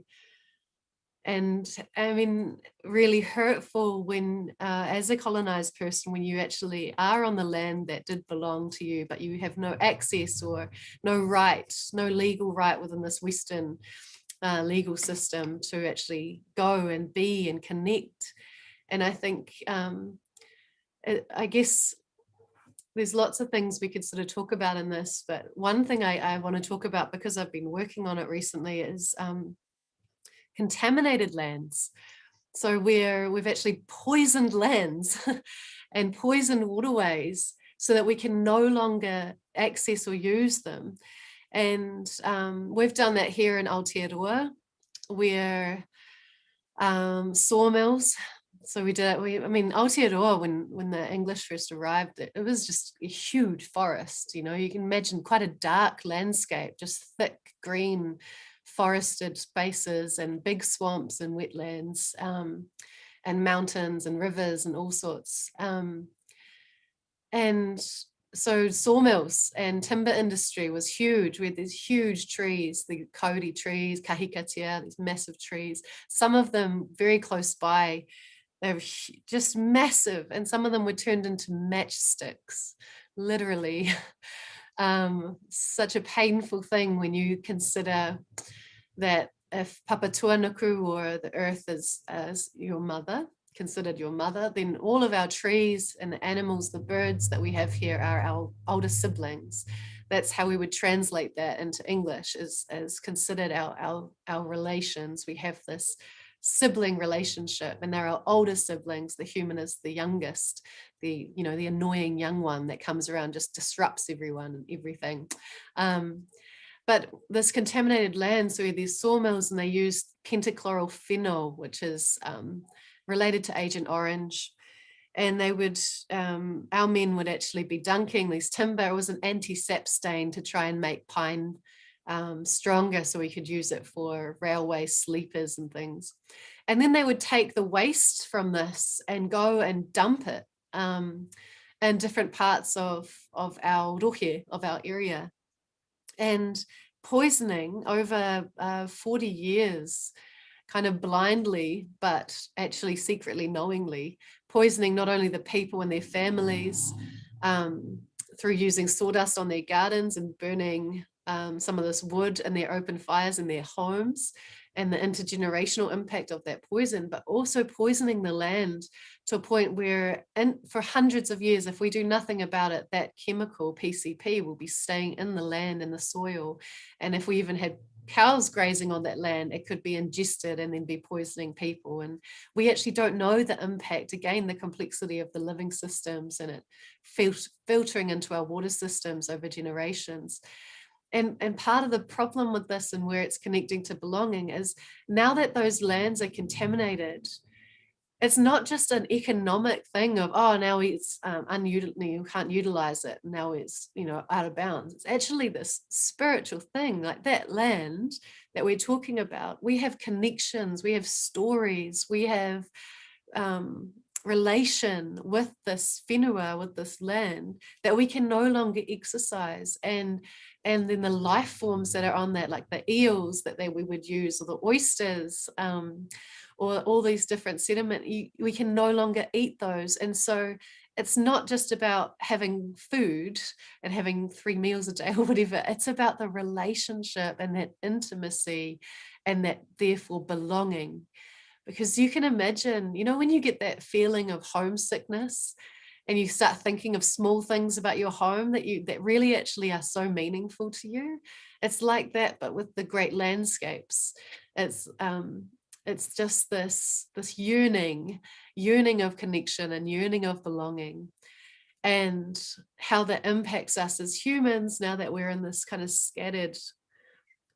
And I mean, really hurtful when, as a colonized person, when you actually are on the land that did belong to you, but you have no access or no legal right within this Western legal system to actually go and be and connect. And I think, I guess there's lots of things we could sort of talk about in this, but one thing I want to talk about, because I've been working on it recently, is contaminated lands. So we've actually poisoned lands and poisoned waterways so that we can no longer access or use them. And we've done that here in Aotearoa, where sawmills. So we did. Aotearoa, when the English first arrived, it was just a huge forest. You can imagine quite a dark landscape, just thick green forested spaces and big swamps and wetlands, and mountains and rivers and all sorts. And so sawmills and timber industry was huge. We had these huge trees, the kauri trees, kahikatea, these massive trees, some of them very close by. They were just massive, and some of them were turned into matchsticks, literally. Such a painful thing when you consider that if Papatuanuku, or the earth, is as your mother, considered your mother, then all of our trees and the animals, the birds that we have here, are our older siblings. That's how we would translate that into English, as considered our relations. We have this sibling relationship, and they're our older siblings. The human is the youngest, the annoying young one that comes around, just disrupts everyone and everything. But this contaminated land, so we had these sawmills, and they used pentachloral phenol, which is related to Agent Orange. And they would, our men would actually be dunking these timber. It was an anti-sap stain to try and make pine stronger, so we could use it for railway sleepers and things. And then they would take the waste from this and go and dump it in different parts of our rohe, of our area. And poisoning over 40 years, kind of blindly, but actually secretly, knowingly, poisoning not only the people and their families through using sawdust on their gardens and burning some of this wood in their open fires in their homes, and the intergenerational impact of that poison, but also poisoning the land to a point where for hundreds of years, if we do nothing about it, that chemical PCP will be staying in the land and the soil. And if we even had cows grazing on that land, it could be ingested and then be poisoning people. And we actually don't know the impact, again, the complexity of the living systems and it filtering into our water systems over generations. And part of the problem with this and where it's connecting to belonging is now that those lands are contaminated, it's not just an economic thing of, oh, now it's you can't utilize it, now it's, you know, out of bounds. It's actually this spiritual thing, like that land that we're talking about. We have connections, we have stories, we have relation with this whenua, with this land that we can no longer exercise. And then the life forms that are on that, like the eels that we would use, or the oysters, or all these different sediment, we can no longer eat those. And so it's not just about having food and having 3 meals a day or whatever, it's about the relationship and that intimacy and that therefore belonging. Because you can imagine, you know, when you get that feeling of homesickness and you start thinking of small things about your home that really actually are so meaningful to you, it's like that, but with the great landscapes. It's just this yearning of connection and yearning of belonging, and how that impacts us as humans now that we're in this kind of scattered,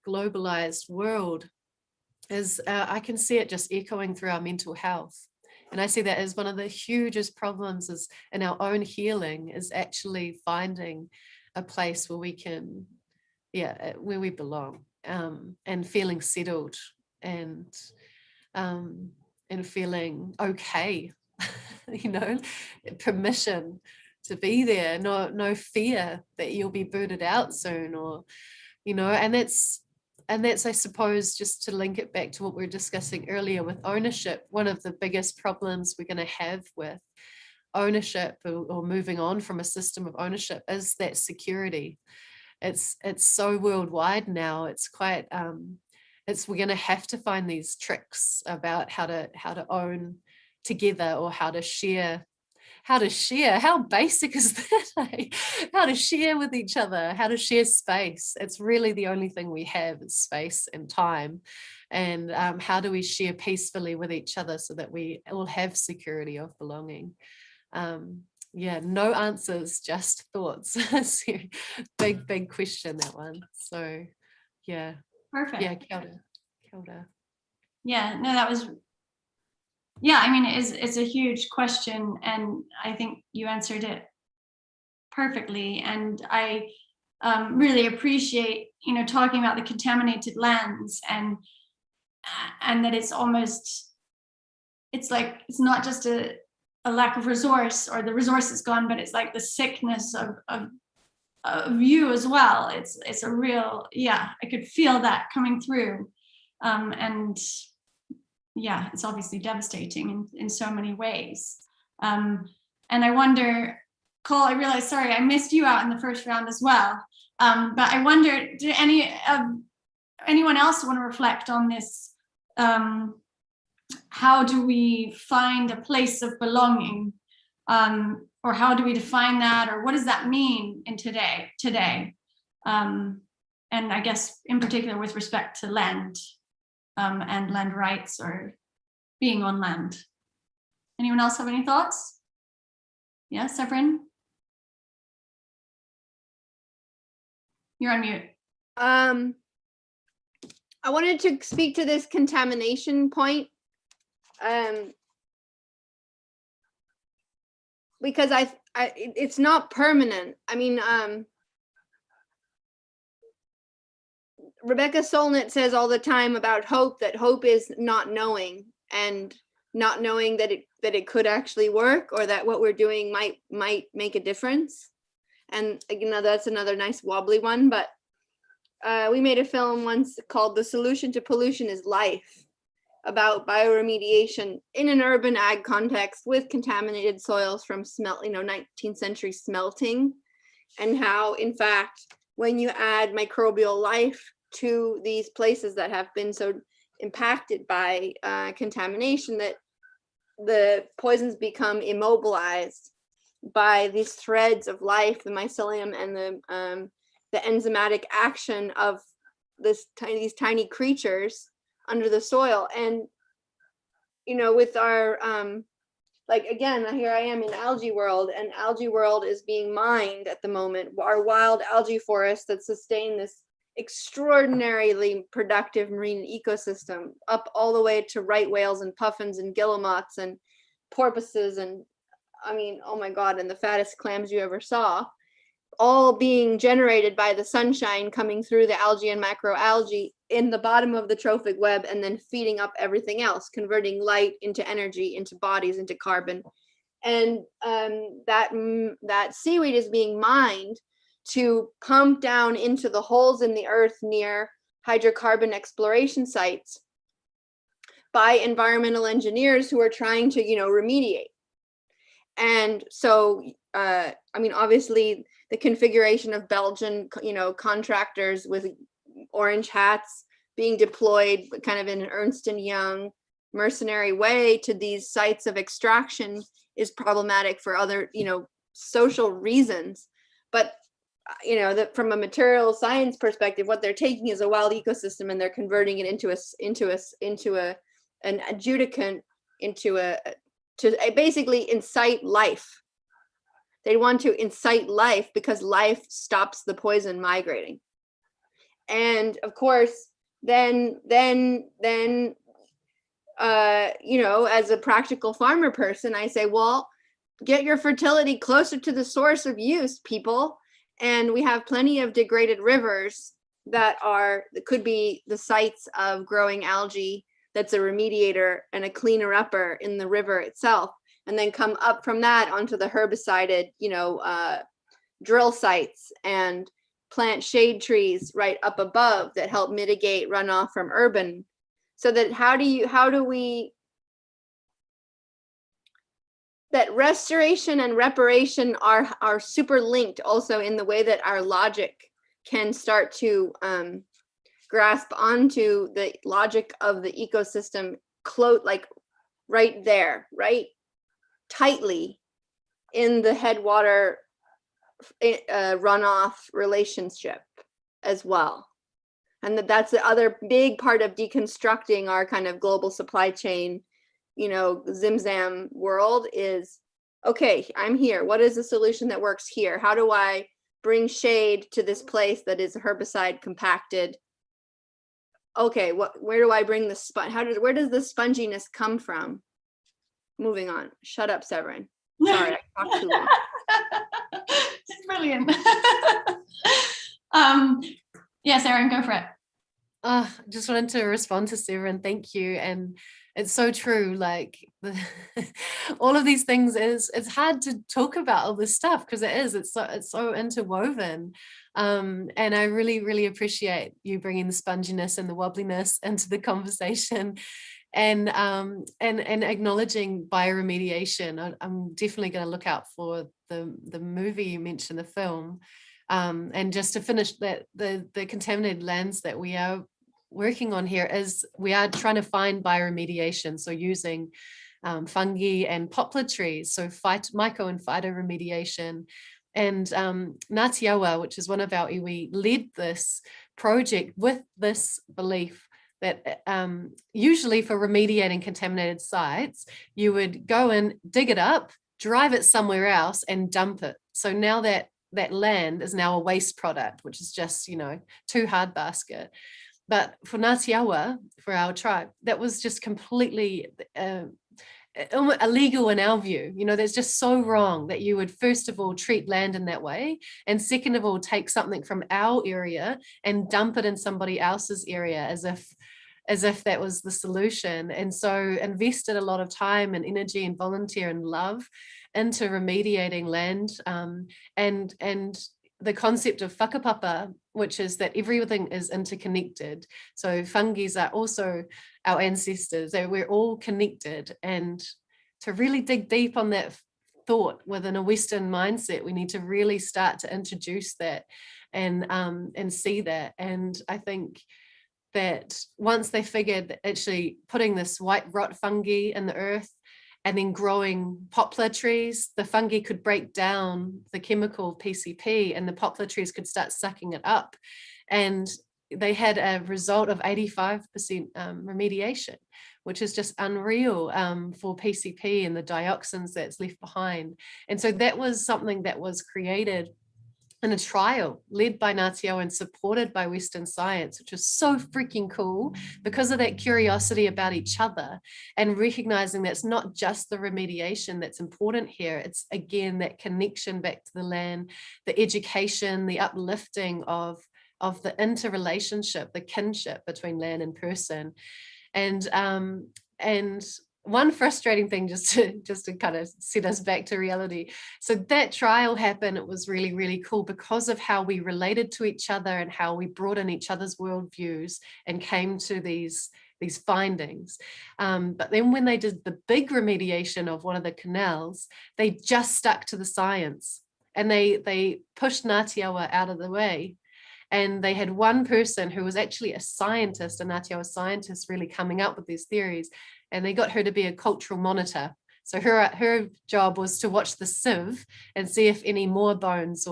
globalized world. Is I can see it just echoing through our mental health. And I see that as one of the hugest problems is in our own healing, is actually finding a place where we can, where we belong, and feeling settled and feeling okay, you know, permission to be there, no fear that you'll be booted out soon, or, you know, and that's, I suppose, just to link it back to what we were discussing earlier with ownership, one of the biggest problems we're going to have with ownership or moving on from a system of ownership is that security. It's so worldwide now. It's quite, we're going to have to find these tricks about how to own together, or how to share. How basic is that? How to share with each other, how to share space. It's really the only thing we have is space and time. And how do we share peacefully with each other so that we all have security of belonging? No answers, just thoughts. Big question, that one. So yeah. Perfect. Yeah, kia ora. Yeah, no, that was, yeah, I mean, it's a huge question, and I think you answered it perfectly. And I really appreciate, you know, talking about the contaminated lands, and that it's almost, it's like, it's not just a lack of resource or the resource is gone, but it's like the sickness of you as well. It's a real, I could feel that coming through. And yeah, it's obviously devastating in so many ways. And I wonder, Cole, I realized, sorry, I missed you out in the first round as well. But I wonder, did anyone else want to reflect on this? How do we find a place of belonging? Or how do we define that? Or what does that mean in today? And I guess in particular with respect to land. And land rights, or being on land. Anyone else have any thoughts? Yeah, Severine? You're on mute. I wanted to speak to this contamination point, because it's not permanent. I mean, Rebecca Solnit says all the time about hope, that hope is not knowing, and not knowing that it could actually work, or that what we're doing might make a difference. And you know, that's another nice wobbly one. But we made a film once called "The Solution to Pollution is Life," about bioremediation in an urban ag context with contaminated soils from 19th century smelting, and how, in fact, when you add microbial life to these places that have been so impacted by contamination, that the poisons become immobilized by these threads of life, the mycelium and the enzymatic action of these tiny creatures under the soil. And with our like, again, here I am in algae world, and algae world is being mined at the moment. Our wild algae forests that sustain this extraordinarily productive marine ecosystem, up all the way to right whales and puffins and guillemots and porpoises, and I mean, oh my God, and the fattest clams you ever saw, all being generated by the sunshine coming through the algae and macroalgae in the bottom of the trophic web, and then feeding up everything else, converting light into energy, into bodies, into carbon. And that seaweed is being mined to pump down into the holes in the earth near hydrocarbon exploration sites by environmental engineers who are trying to, remediate. And so, I mean, obviously the configuration of Belgian, contractors with orange hats being deployed kind of in an Ernst & Young mercenary way to these sites of extraction is problematic for other, social reasons. But that from a material science perspective, what they're taking is a wild ecosystem and they're converting it into an adjudicant, to basically incite life. They want to incite life because life stops the poison migrating. And of course, then as a practical farmer person, I say, well, get your fertility closer to the source of use, people. And we have plenty of degraded rivers that could be the sites of growing algae. That's a remediator and a cleaner upper in the river itself, and then come up from that onto the herbicided, drill sites, and plant shade trees right up above that help mitigate runoff from urban. So that that restoration and reparation are super linked also in the way that our logic can start to grasp onto the logic of the ecosystem, like right there, right tightly in the headwater runoff relationship as well. And that's the other big part of deconstructing our kind of global supply chain, zimzam world is, okay, I'm here. What is the solution that works here? How do I bring shade to this place that is herbicide compacted? Okay, where do I bring the where does the sponginess come from? Moving on. Shut up, Severine. Sorry, I talked too long. It's brilliant. Yes, Erin, go for it. Just wanted to respond to Severine. Thank you. And it's so true. Like all of these things it's hard to talk about all this stuff because it's so interwoven. And I really, really appreciate you bringing the sponginess and the wobbliness into the conversation, and acknowledging bioremediation. I'm definitely going to look out for the movie you mentioned, the film. And just to finish that, the contaminated lands that we are working on here is we are trying to find bioremediation. So using fungi and poplar trees, so myco and phytoremediation. And Ngāti Awa, which is one of our iwi, led this project with this belief that usually for remediating contaminated sites, you would go and dig it up, drive it somewhere else and dump it. So now that land is now a waste product, which is just, too hard basket. But for Ngāti Awa, for our tribe, that was just completely illegal in our view. That's just so wrong that you would first of all treat land in that way, and second of all take something from our area and dump it in somebody else's area as if that was the solution. And so invested a lot of time and energy and volunteer and love into remediating land, and the concept of whakapapa, which is that everything is interconnected. So fungi are also our ancestors, so we're all connected. And to really dig deep on that thought within a Western mindset, we need to really start to introduce that and see that. And I think that once they figured that actually putting this white rot fungi in the earth and then growing poplar trees, the fungi could break down the chemical PCP and the poplar trees could start sucking it up. And they had a result of 85% remediation, which is just unreal for PCP and the dioxins that's left behind. And so that was something that was created in a trial led by Ngāti Awa and supported by Western science, which was so freaking cool because of that curiosity about each other and recognizing that's not just the remediation that's important here. It's again, that connection back to the land, the education, the uplifting of the interrelationship, the kinship between land and person. And one frustrating thing, just to kind of set us back to reality. So that trial happened. It was really, really cool because of how we related to each other and how we brought in each other's worldviews and came to these findings. But then when they did the big remediation of one of the canals, they just stuck to the science and they pushed Ngāti Awa out of the way. And they had one person who was actually a scientist, a Ngāti Awa scientist, really coming up with these theories. And they got her to be a cultural monitor. So her job was to watch the sieve and see if any more bones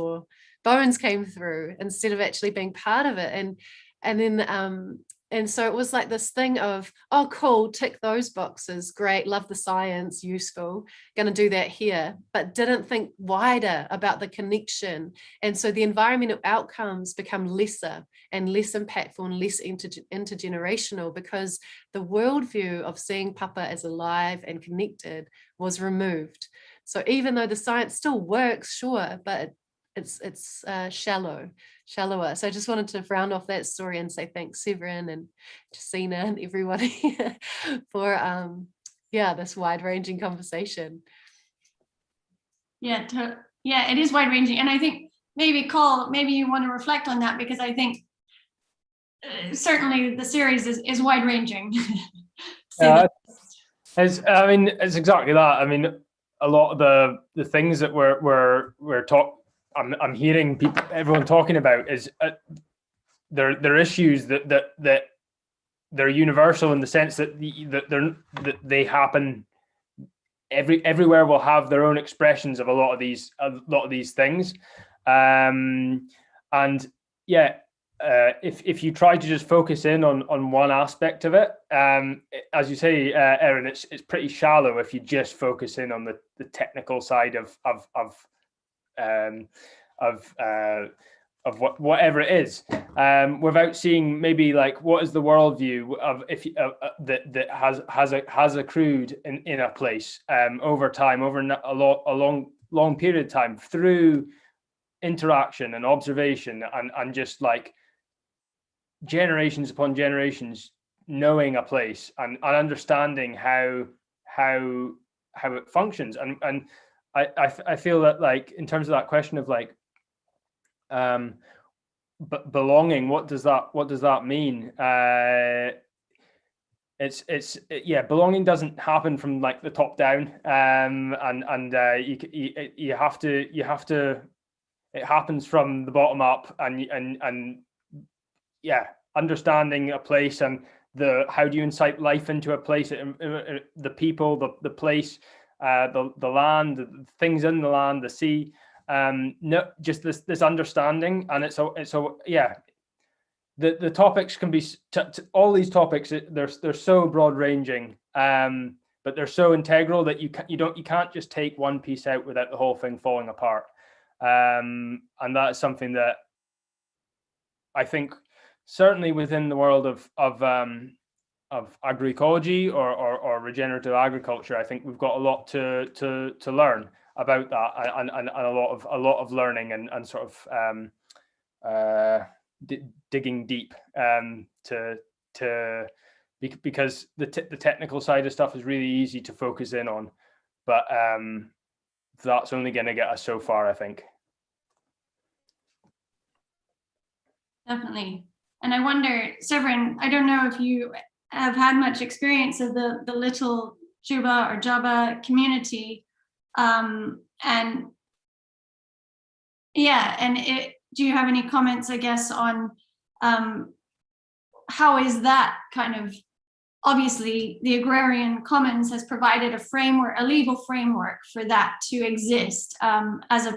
came through instead of actually being part of it. And so it was like this thing of, oh, cool, tick those boxes, great, love the science, useful, going to do that here, but didn't think wider about the connection. And so the environmental outcomes become lesser and less impactful and less intergenerational because the worldview of seeing papa as alive and connected was removed. So even though the science still works, sure, but it's shallower. So I just wanted to round off that story and say thanks, Severine and Josina and everybody for this wide-ranging conversation. Yeah, it is wide-ranging, and I think maybe Col, maybe you want to reflect on that because I think certainly the series is wide-ranging. It's exactly that. I mean, a lot of the things that I'm hearing everyone talking about is they're issues that they're universal in the sense that they happen everywhere. Will have their own expressions of a lot of these things, if you try to just focus in on one aspect of it, as you say, Erin, it's pretty shallow if you just focus in on the technical side of whatever it is, without seeing maybe like what is the worldview of that has accrued in a place over time, over a long period of time through interaction and observation and just like generations upon generations knowing a place and understanding how it functions and I feel that like in terms of that question of like but belonging, what does that mean? Belonging doesn't happen from like the top down, you have to it happens from the bottom up and understanding a place and how do you incite life into a place, the people, the place, the land, the things in the land, the sea, just this understanding. And the topics can be all these topics, they're so broad ranging, but they're so integral that you can't just take one piece out without the whole thing falling apart. And that's something that I think certainly within the world of agroecology or regenerative agriculture, I think we've got a lot to learn about that, and a lot of learning and sort of digging deep because the technical side of stuff is really easy to focus in on, but that's only going to get us so far, I think. Definitely. And I wonder, Severine, I don't know if you have had much experience of the little Juba or Jaba community. Do you have any comments, I guess, on how is that kind of, obviously the Agrarian Commons has provided a legal framework for that to exist as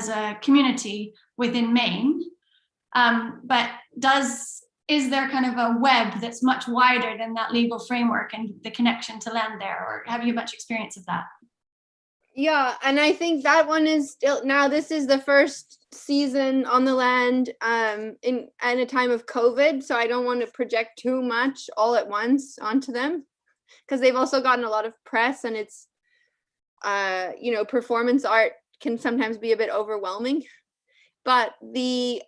a community within Maine. But does is there kind of a web that's much wider than that legal framework and the connection to land there, or have you much experience of that? Yeah, and I think that one is still, now this is the first season on the land in a time of COVID, so I don't want to project too much all at once onto them, because they've also gotten a lot of press, and it's performance art can sometimes be a bit overwhelming. But the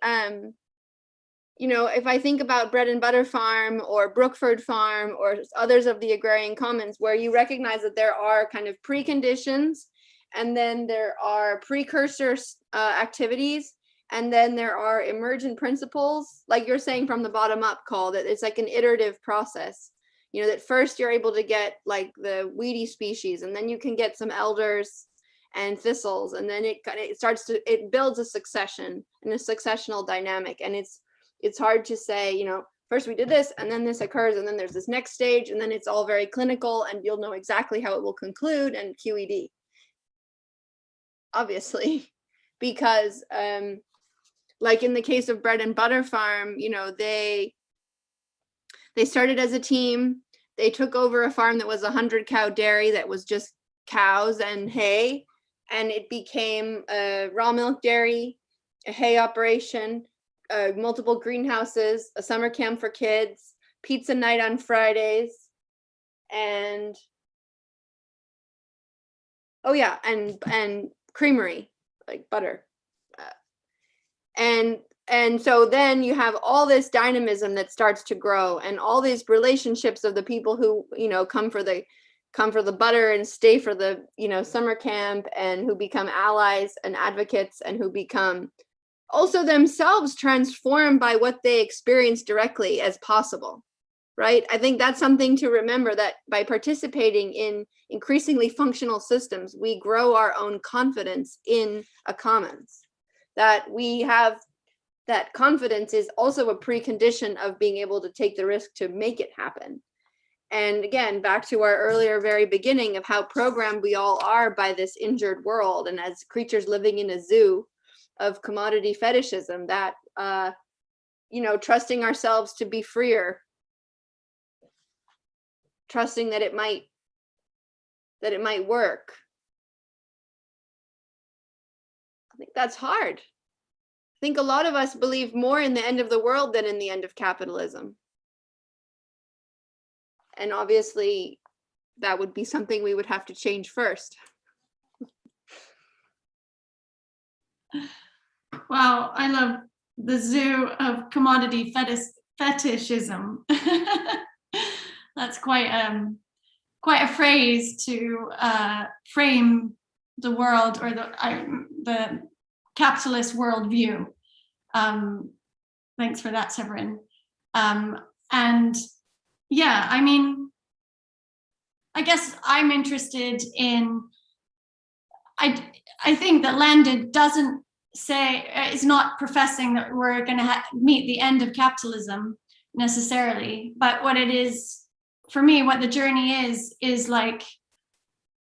if I think about Bread and Butter Farm or Brookford Farm or others of the agrarian commons, where you recognize that there are kind of preconditions, and then there are precursor activities, and then there are emergent principles, like you're saying from the bottom up, Col, that it's like an iterative process. That first you're able to get like the weedy species, and then you can get some elders and thistles, and then it builds a succession and a successional dynamic. And it's hard to say, first we did this, and then this occurs, and then there's this next stage, and then it's all very clinical, and you'll know exactly how it will conclude, and QED. Obviously, because like in the case of Bread and Butter Farm, they started as a team. They took over a farm that was 100-cow dairy that was just cows and hay, and it became a raw milk dairy, a hay operation, multiple greenhouses, a summer camp for kids, pizza night on Fridays, and and creamery, like butter. And so then you have all this dynamism that starts to grow, and all these relationships of the people who come for the butter and stay for the summer camp, and who become allies and advocates, and who become also themselves transformed by what they experience directly as possible, right? I think that's something to remember, that by participating in increasingly functional systems, we grow our own confidence in a commons. That we have, that confidence is also a precondition of being able to take the risk to make it happen. And again, back to our earlier very beginning of how programmed we all are by this injured world, and as creatures living in a zoo of commodity fetishism, that trusting ourselves to be freer, trusting that it might work. I think that's hard. I think a lot of us believe more in the end of the world than in the end of capitalism. And obviously, that would be something we would have to change first. Wow, I love the zoo of commodity fetishism. That's quite a phrase to frame the world, or the capitalist worldview. Thanks for that, Severine. And yeah, I mean, I guess I'm interested in, I think that Landed doesn't say, is not professing that we're going to meet the end of capitalism necessarily, but what it is, for me, what the journey is like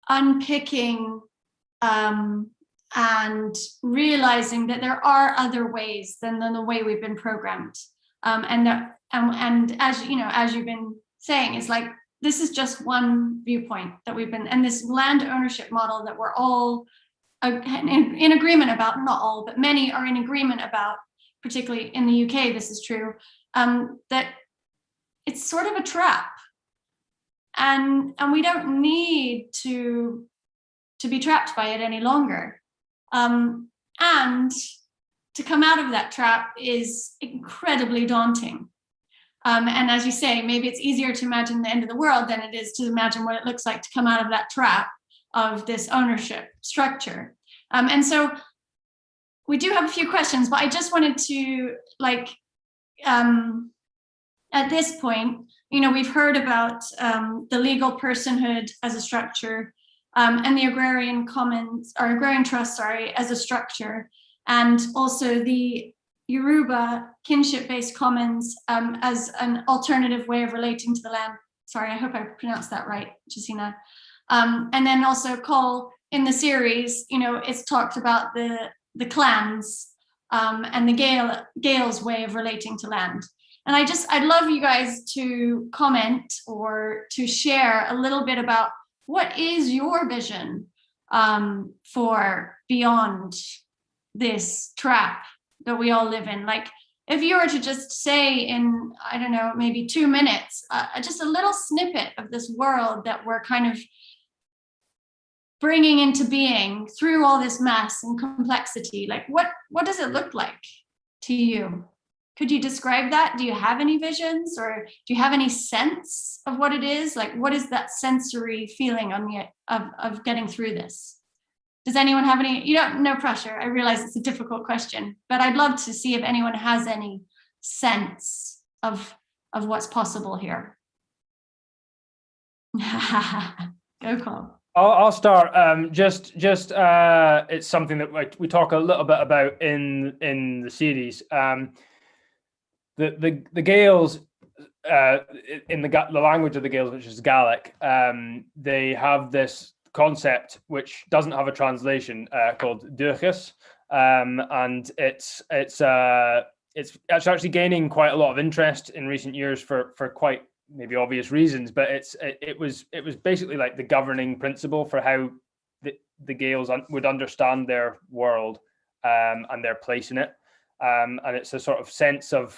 unpicking and realizing that there are other ways than the way we've been programmed, and as you've been saying, it's like this is just one viewpoint that we've been, and this land ownership model that we're all in agreement about, not all, but many are in agreement about, particularly in the UK, this is true, that it's sort of a trap, and we don't need to be trapped by it any longer. And to come out of that trap is incredibly daunting. And as you say, maybe it's easier to imagine the end of the world than it is to imagine what it looks like to come out of that trap of this ownership structure. And so we do have a few questions, but I just wanted to, at this point, we've heard about the legal personhood as a structure, and the Agrarian Commons, or Agrarian Trust, as a structure, and also the Yoruba kinship-based commons as an alternative way of relating to the land. Sorry, I hope I pronounced that right, Josina. And then also Col, in the series, it's talked about the clans and the Gael's way of relating to land. And I'd love you guys to comment or to share a little bit about what is your vision for beyond this trap that we all live in. Like, if you were to just say in, I don't know, maybe 2 minutes, just a little snippet of this world that we're kind of bringing into being through all this mass and complexity, like what does it look like to you? Could you describe that? Do you have any visions, or do you have any sense of what it is? Like, what is that sensory feeling on the of getting through this? Does anyone have any? No pressure. I realize it's a difficult question, but I'd love to see if anyone has any sense of what's possible here. Go, Col. I'll start. It's something that we talk a little bit about in the series. The Gaels, in the language of the Gaels, which is Gaelic, they have this concept which doesn't have a translation called duchas, and it's actually gaining quite a lot of interest in recent years for quite maybe obvious reasons, but it was basically like the governing principle for how the Gaels would understand their world and their place in it, and it's a sort of sense of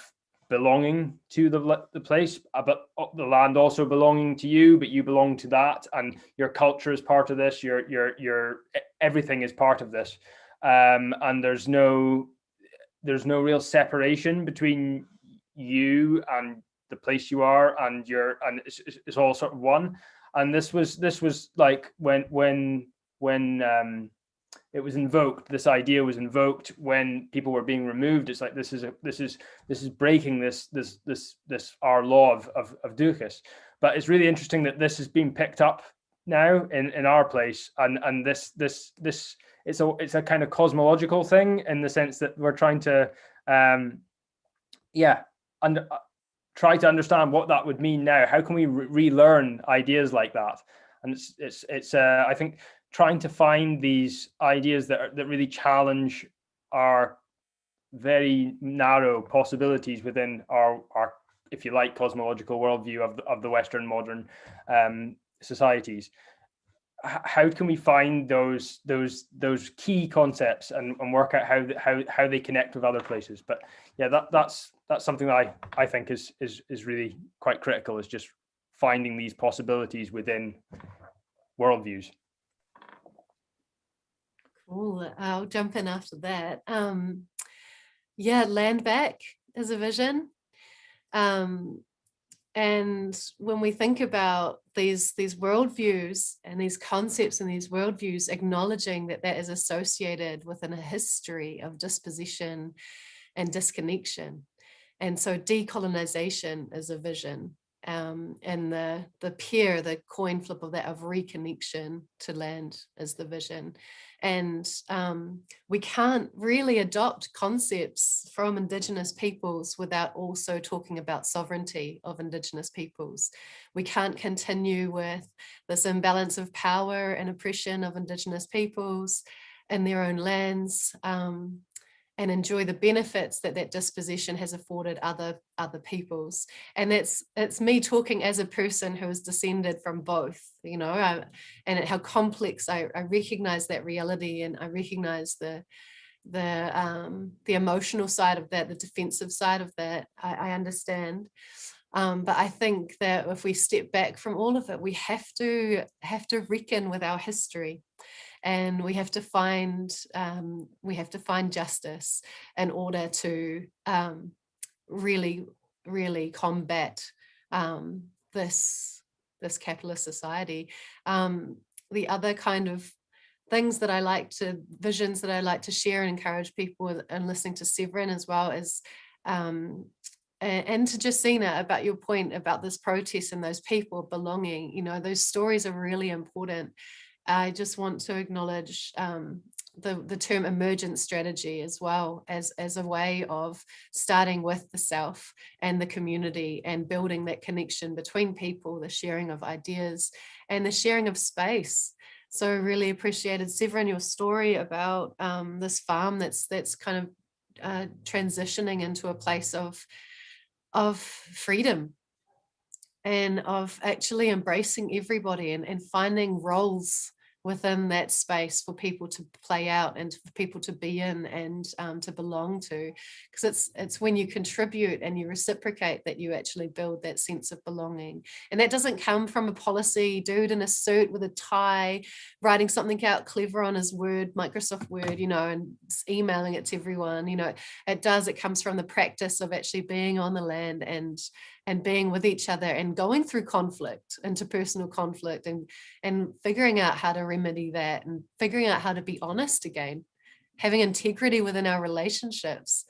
belonging to the place, but the land also belonging to you, but you belong to that, and your culture is part of this. Your everything is part of this, and there's no real separation between you and the place you are, and it's all sort of one. And this was like when it was invoked, this idea was invoked when people were being removed. It's like this is breaking this our law of duchas. But it's really interesting that this is being picked up now in our place, and this it's a kind of cosmological thing, in the sense that we're trying to try to understand what that would mean now. How can we relearn ideas like that? And it's I think trying to find these ideas that really challenge our very narrow possibilities within our if you like, cosmological worldview of the Western modern societies. How can we find those key concepts and work out how they connect with other places? But yeah, that's something that I think is really quite critical, is just finding these possibilities within worldviews. Cool. I'll jump in after that. Land back is a vision. And when we think about these worldviews and these concepts and these worldviews, acknowledging that is associated within a history of disposition and disconnection. And so decolonization is a vision. And the coin flip of that, of reconnection to land, is the vision. And we can't really adopt concepts from Indigenous peoples without also talking about sovereignty of Indigenous peoples. We can't continue with this imbalance of power and oppression of Indigenous peoples in their own lands, and enjoy the benefits that disposition has afforded other peoples. And it's me talking as a person who is descended from both, and how complex I recognize that reality, and I recognize the emotional side of that, the defensive side of that. I understand. But I think that if we step back from all of it, we have to reckon with our history. And we have to find justice in order to really, really combat this capitalist society. The other kind of visions that I like to share and encourage people, and listening to Severine as well, is and to Josina, about your point about this protest and those people belonging. Those stories are really important. I just want to acknowledge the term emergent strategy as well, as a way of starting with the self and the community, and building that connection between people, the sharing of ideas and the sharing of space. So really appreciated, Severine, your story about this farm that's kind of transitioning into a place of of freedom and of actually embracing everybody and finding roles within that space for people to play out and for people to be in and to belong to, because it's when you contribute and you reciprocate that you actually build that sense of belonging. And that doesn't come from a policy dude in a suit with a tie writing something out clever on his Word, Microsoft Word, you know, and emailing it to everyone. You know, it comes from the practice of actually being on the land and being with each other and going through conflict, interpersonal conflict, and figuring out how to remedy that and figuring out how to be honest again, having integrity within our relationships.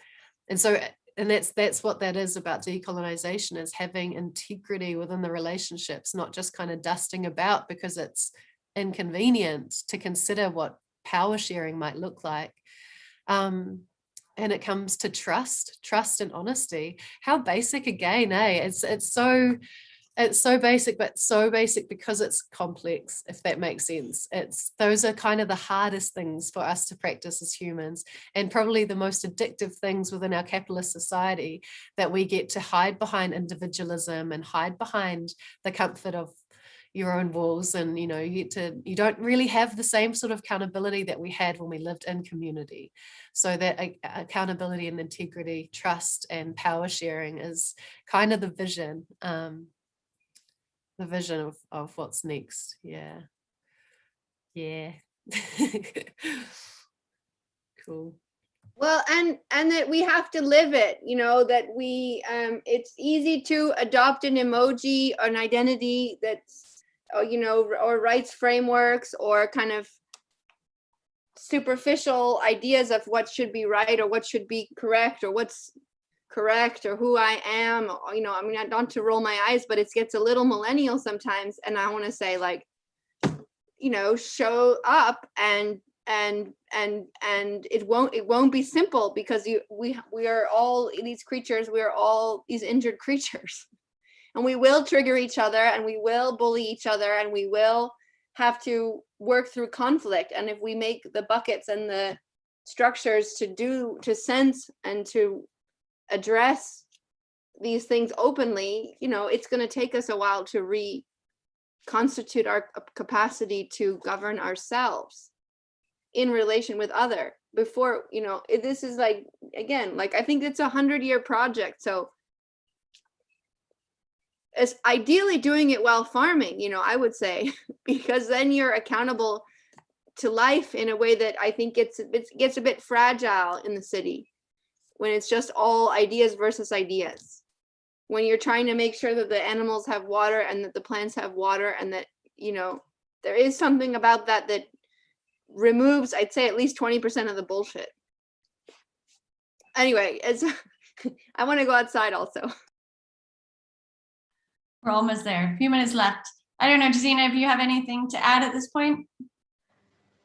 And so, and that's what that is about decolonization, is having integrity within the relationships, not just kind of dusting about because it's inconvenient to consider what power sharing might look like. And it comes to trust and honesty. How basic again, eh? It's so basic, but so basic because it's complex, if that makes sense. Those are kind of the hardest things for us to practice as humans, and probably the most addictive things within our capitalist society, that we get to hide behind individualism and hide behind the comfort of your own walls. And you know, you don't really have the same sort of accountability that we had when we lived in community. So that accountability and integrity, trust and power sharing is kind of the vision of what's next. Yeah Cool. Well, and that we have to live it, you know, that we it's easy to adopt an emoji or an identity that's, you know, or rights frameworks or kind of superficial ideas of what should be right or what should be correct or what's correct or who I am. Or, you know, I mean, not to roll my eyes, but it gets a little millennial sometimes. And I want to say, like, you know, show up and it won't be simple, because we are all these creatures. We are all these injured creatures. And we will trigger each other, and we will bully each other, and we will have to work through conflict. And if we make the buckets and the structures to sense and to address these things openly, you know, it's going to take us a while to reconstitute our capacity to govern ourselves in relation with other. Before, you know, this is like, again, like, I think it's a 100-year project. So as ideally doing it while farming, you know, I would say, because then you're accountable to life in a way that I think it gets a bit fragile in the city, when it's just all ideas versus ideas. When you're trying to make sure that the animals have water and that the plants have water, and that, you know, there is something about that removes, I'd say, at least 20% of the bullshit. Anyway, I want to go outside also. We're almost there. A few minutes left. I don't know, Josina, if you have anything to add at this point?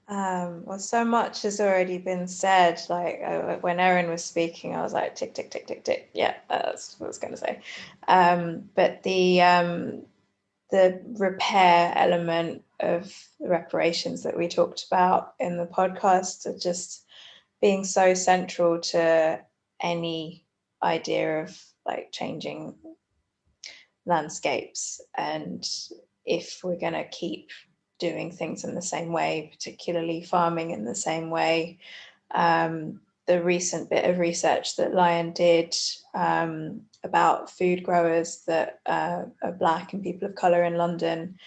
Well, so much has already been said. Like when Erin was speaking, I was like, tick, tick, tick, tick, tick. Yeah, that's what I was going to say. But the repair element of the reparations that we talked about in the podcast are just being so central to any idea of like changing landscapes. And if we're going to keep doing things in the same way, particularly farming in the same way, the recent bit of research that Lion did about food growers that are Black and people of colour in London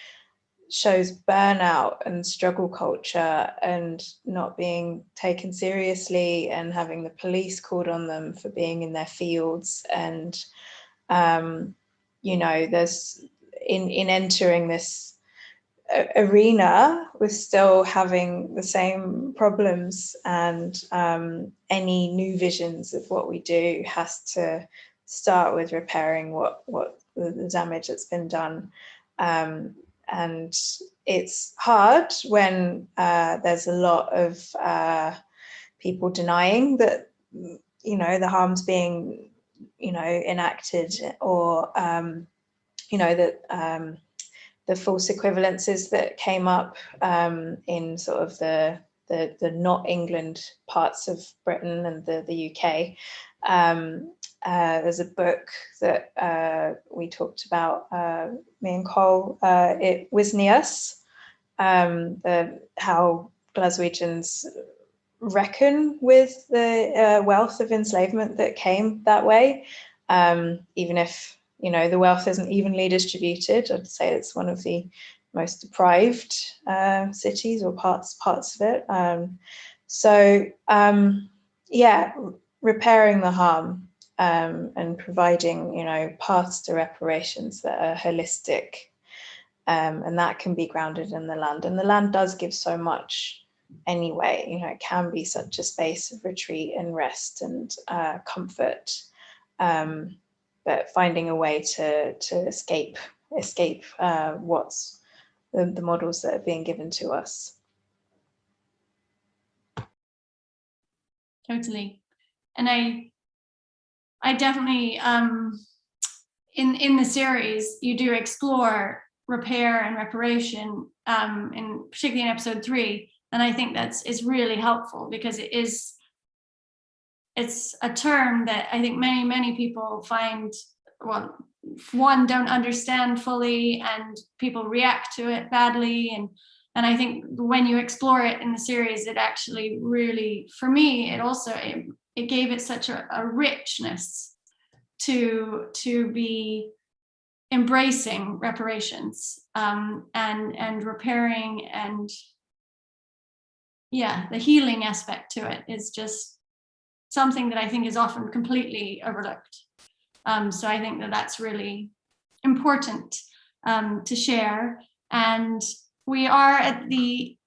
shows burnout and struggle culture and not being taken seriously, and having the police called on them for being in their fields. And you know, there's in entering this arena, we're still having the same problems, and any new visions of what we do has to start with repairing what the damage that's been done. And it's hard when there's a lot of people denying that, you know, the harm's being, you know, enacted, or you know, that the false equivalences that came up in sort of the not England parts of Britain and the UK, there's a book that we talked about, me and Col, it Wisnius, how Glaswegians reckon with the wealth of enslavement that came that way, even if, you know, the wealth isn't evenly distributed. I'd say it's one of the most deprived cities or parts of it. Yeah, repairing the harm and providing, you know, paths to reparations that are holistic, and that can be grounded in the land. And the land does give so much anyway. You know, it can be such a space of retreat and rest and comfort, but finding a way to escape what's the models that are being given to us. Totally. And I definitely, in the series, you do explore repair and reparation, particularly in episode 3. And I think it's really helpful, because it's a term that I think many people find, well, one, don't understand fully, and people react to it badly. And I think when you explore it in the series, it actually really, for me, it gave it such a richness to be embracing reparations, and repairing, and yeah, the healing aspect to it is just something that I think is often completely overlooked. So I think that's really important to share. And we are at the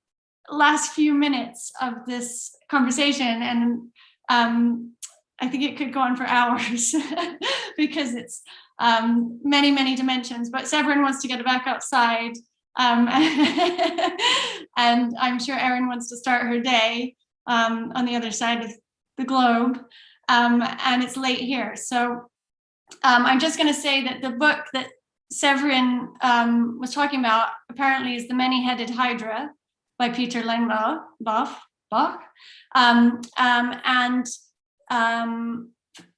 last few minutes of this conversation, and I think it could go on for hours because it's many dimensions. But Severine wants to get back outside, and I'm sure Erin wants to start her day on the other side of the globe, and it's late here. So I'm just going to say that the book that Severine was talking about apparently is The Many-Headed Hydra by Peter Lengbach.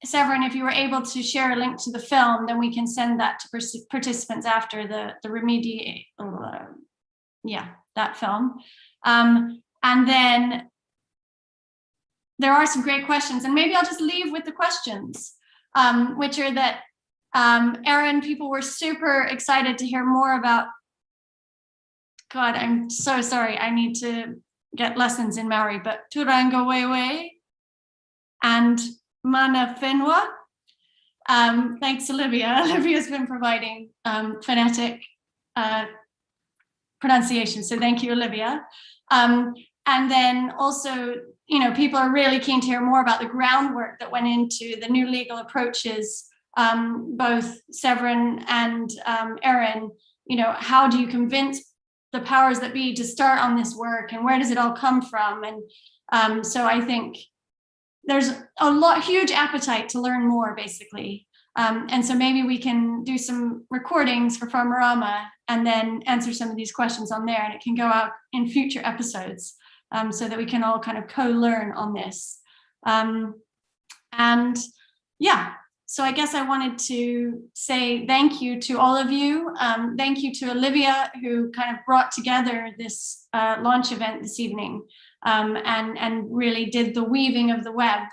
Severine, if you were able to share a link to the film, then we can send that to participants after the remediate, that film. And then there are some great questions, and maybe I'll just leave with the questions, which are that, Erin, people were super excited to hear more about, God, I'm so sorry, I need to get lessons in Maori, but Turanga Wewe and Mana Whenua. Thanks, Olivia. Olivia's been providing phonetic pronunciation, so thank you, Olivia. And then also, you know, people are really keen to hear more about the groundwork that went into the new legal approaches. Both Severine and Erin, you know, how do you convince the powers that be to start on this work, and where does it all come from? And so I think there's a huge appetite to learn more, basically. And so maybe we can do some recordings for Farmerama and then answer some of these questions on there, and it can go out in future episodes, so that we can all kind of co-learn on this. And yeah, so I guess I wanted to say thank you to all of you. Thank you to Olivia, who kind of brought together this launch event this evening, and really did the weaving of the web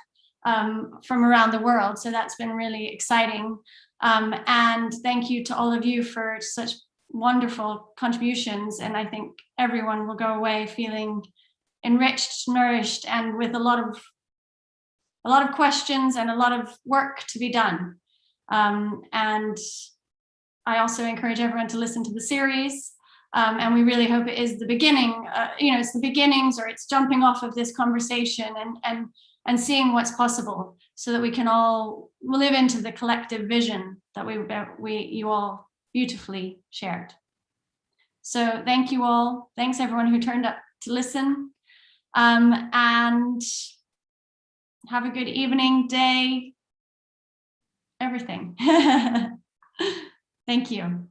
from around the world. So that's been really exciting. And thank you to all of you for such wonderful contributions. And I think everyone will go away feeling enriched, nourished, and with a lot of questions and a lot of work to be done. And I also encourage everyone to listen to the series. And we really hope it is the beginning, it's the beginnings, or it's jumping off of this conversation and seeing what's possible, so that we can all live into the collective vision that you all beautifully shared. So thank you all. Thanks everyone who turned up to listen. And have a good evening, day, everything. Thank you.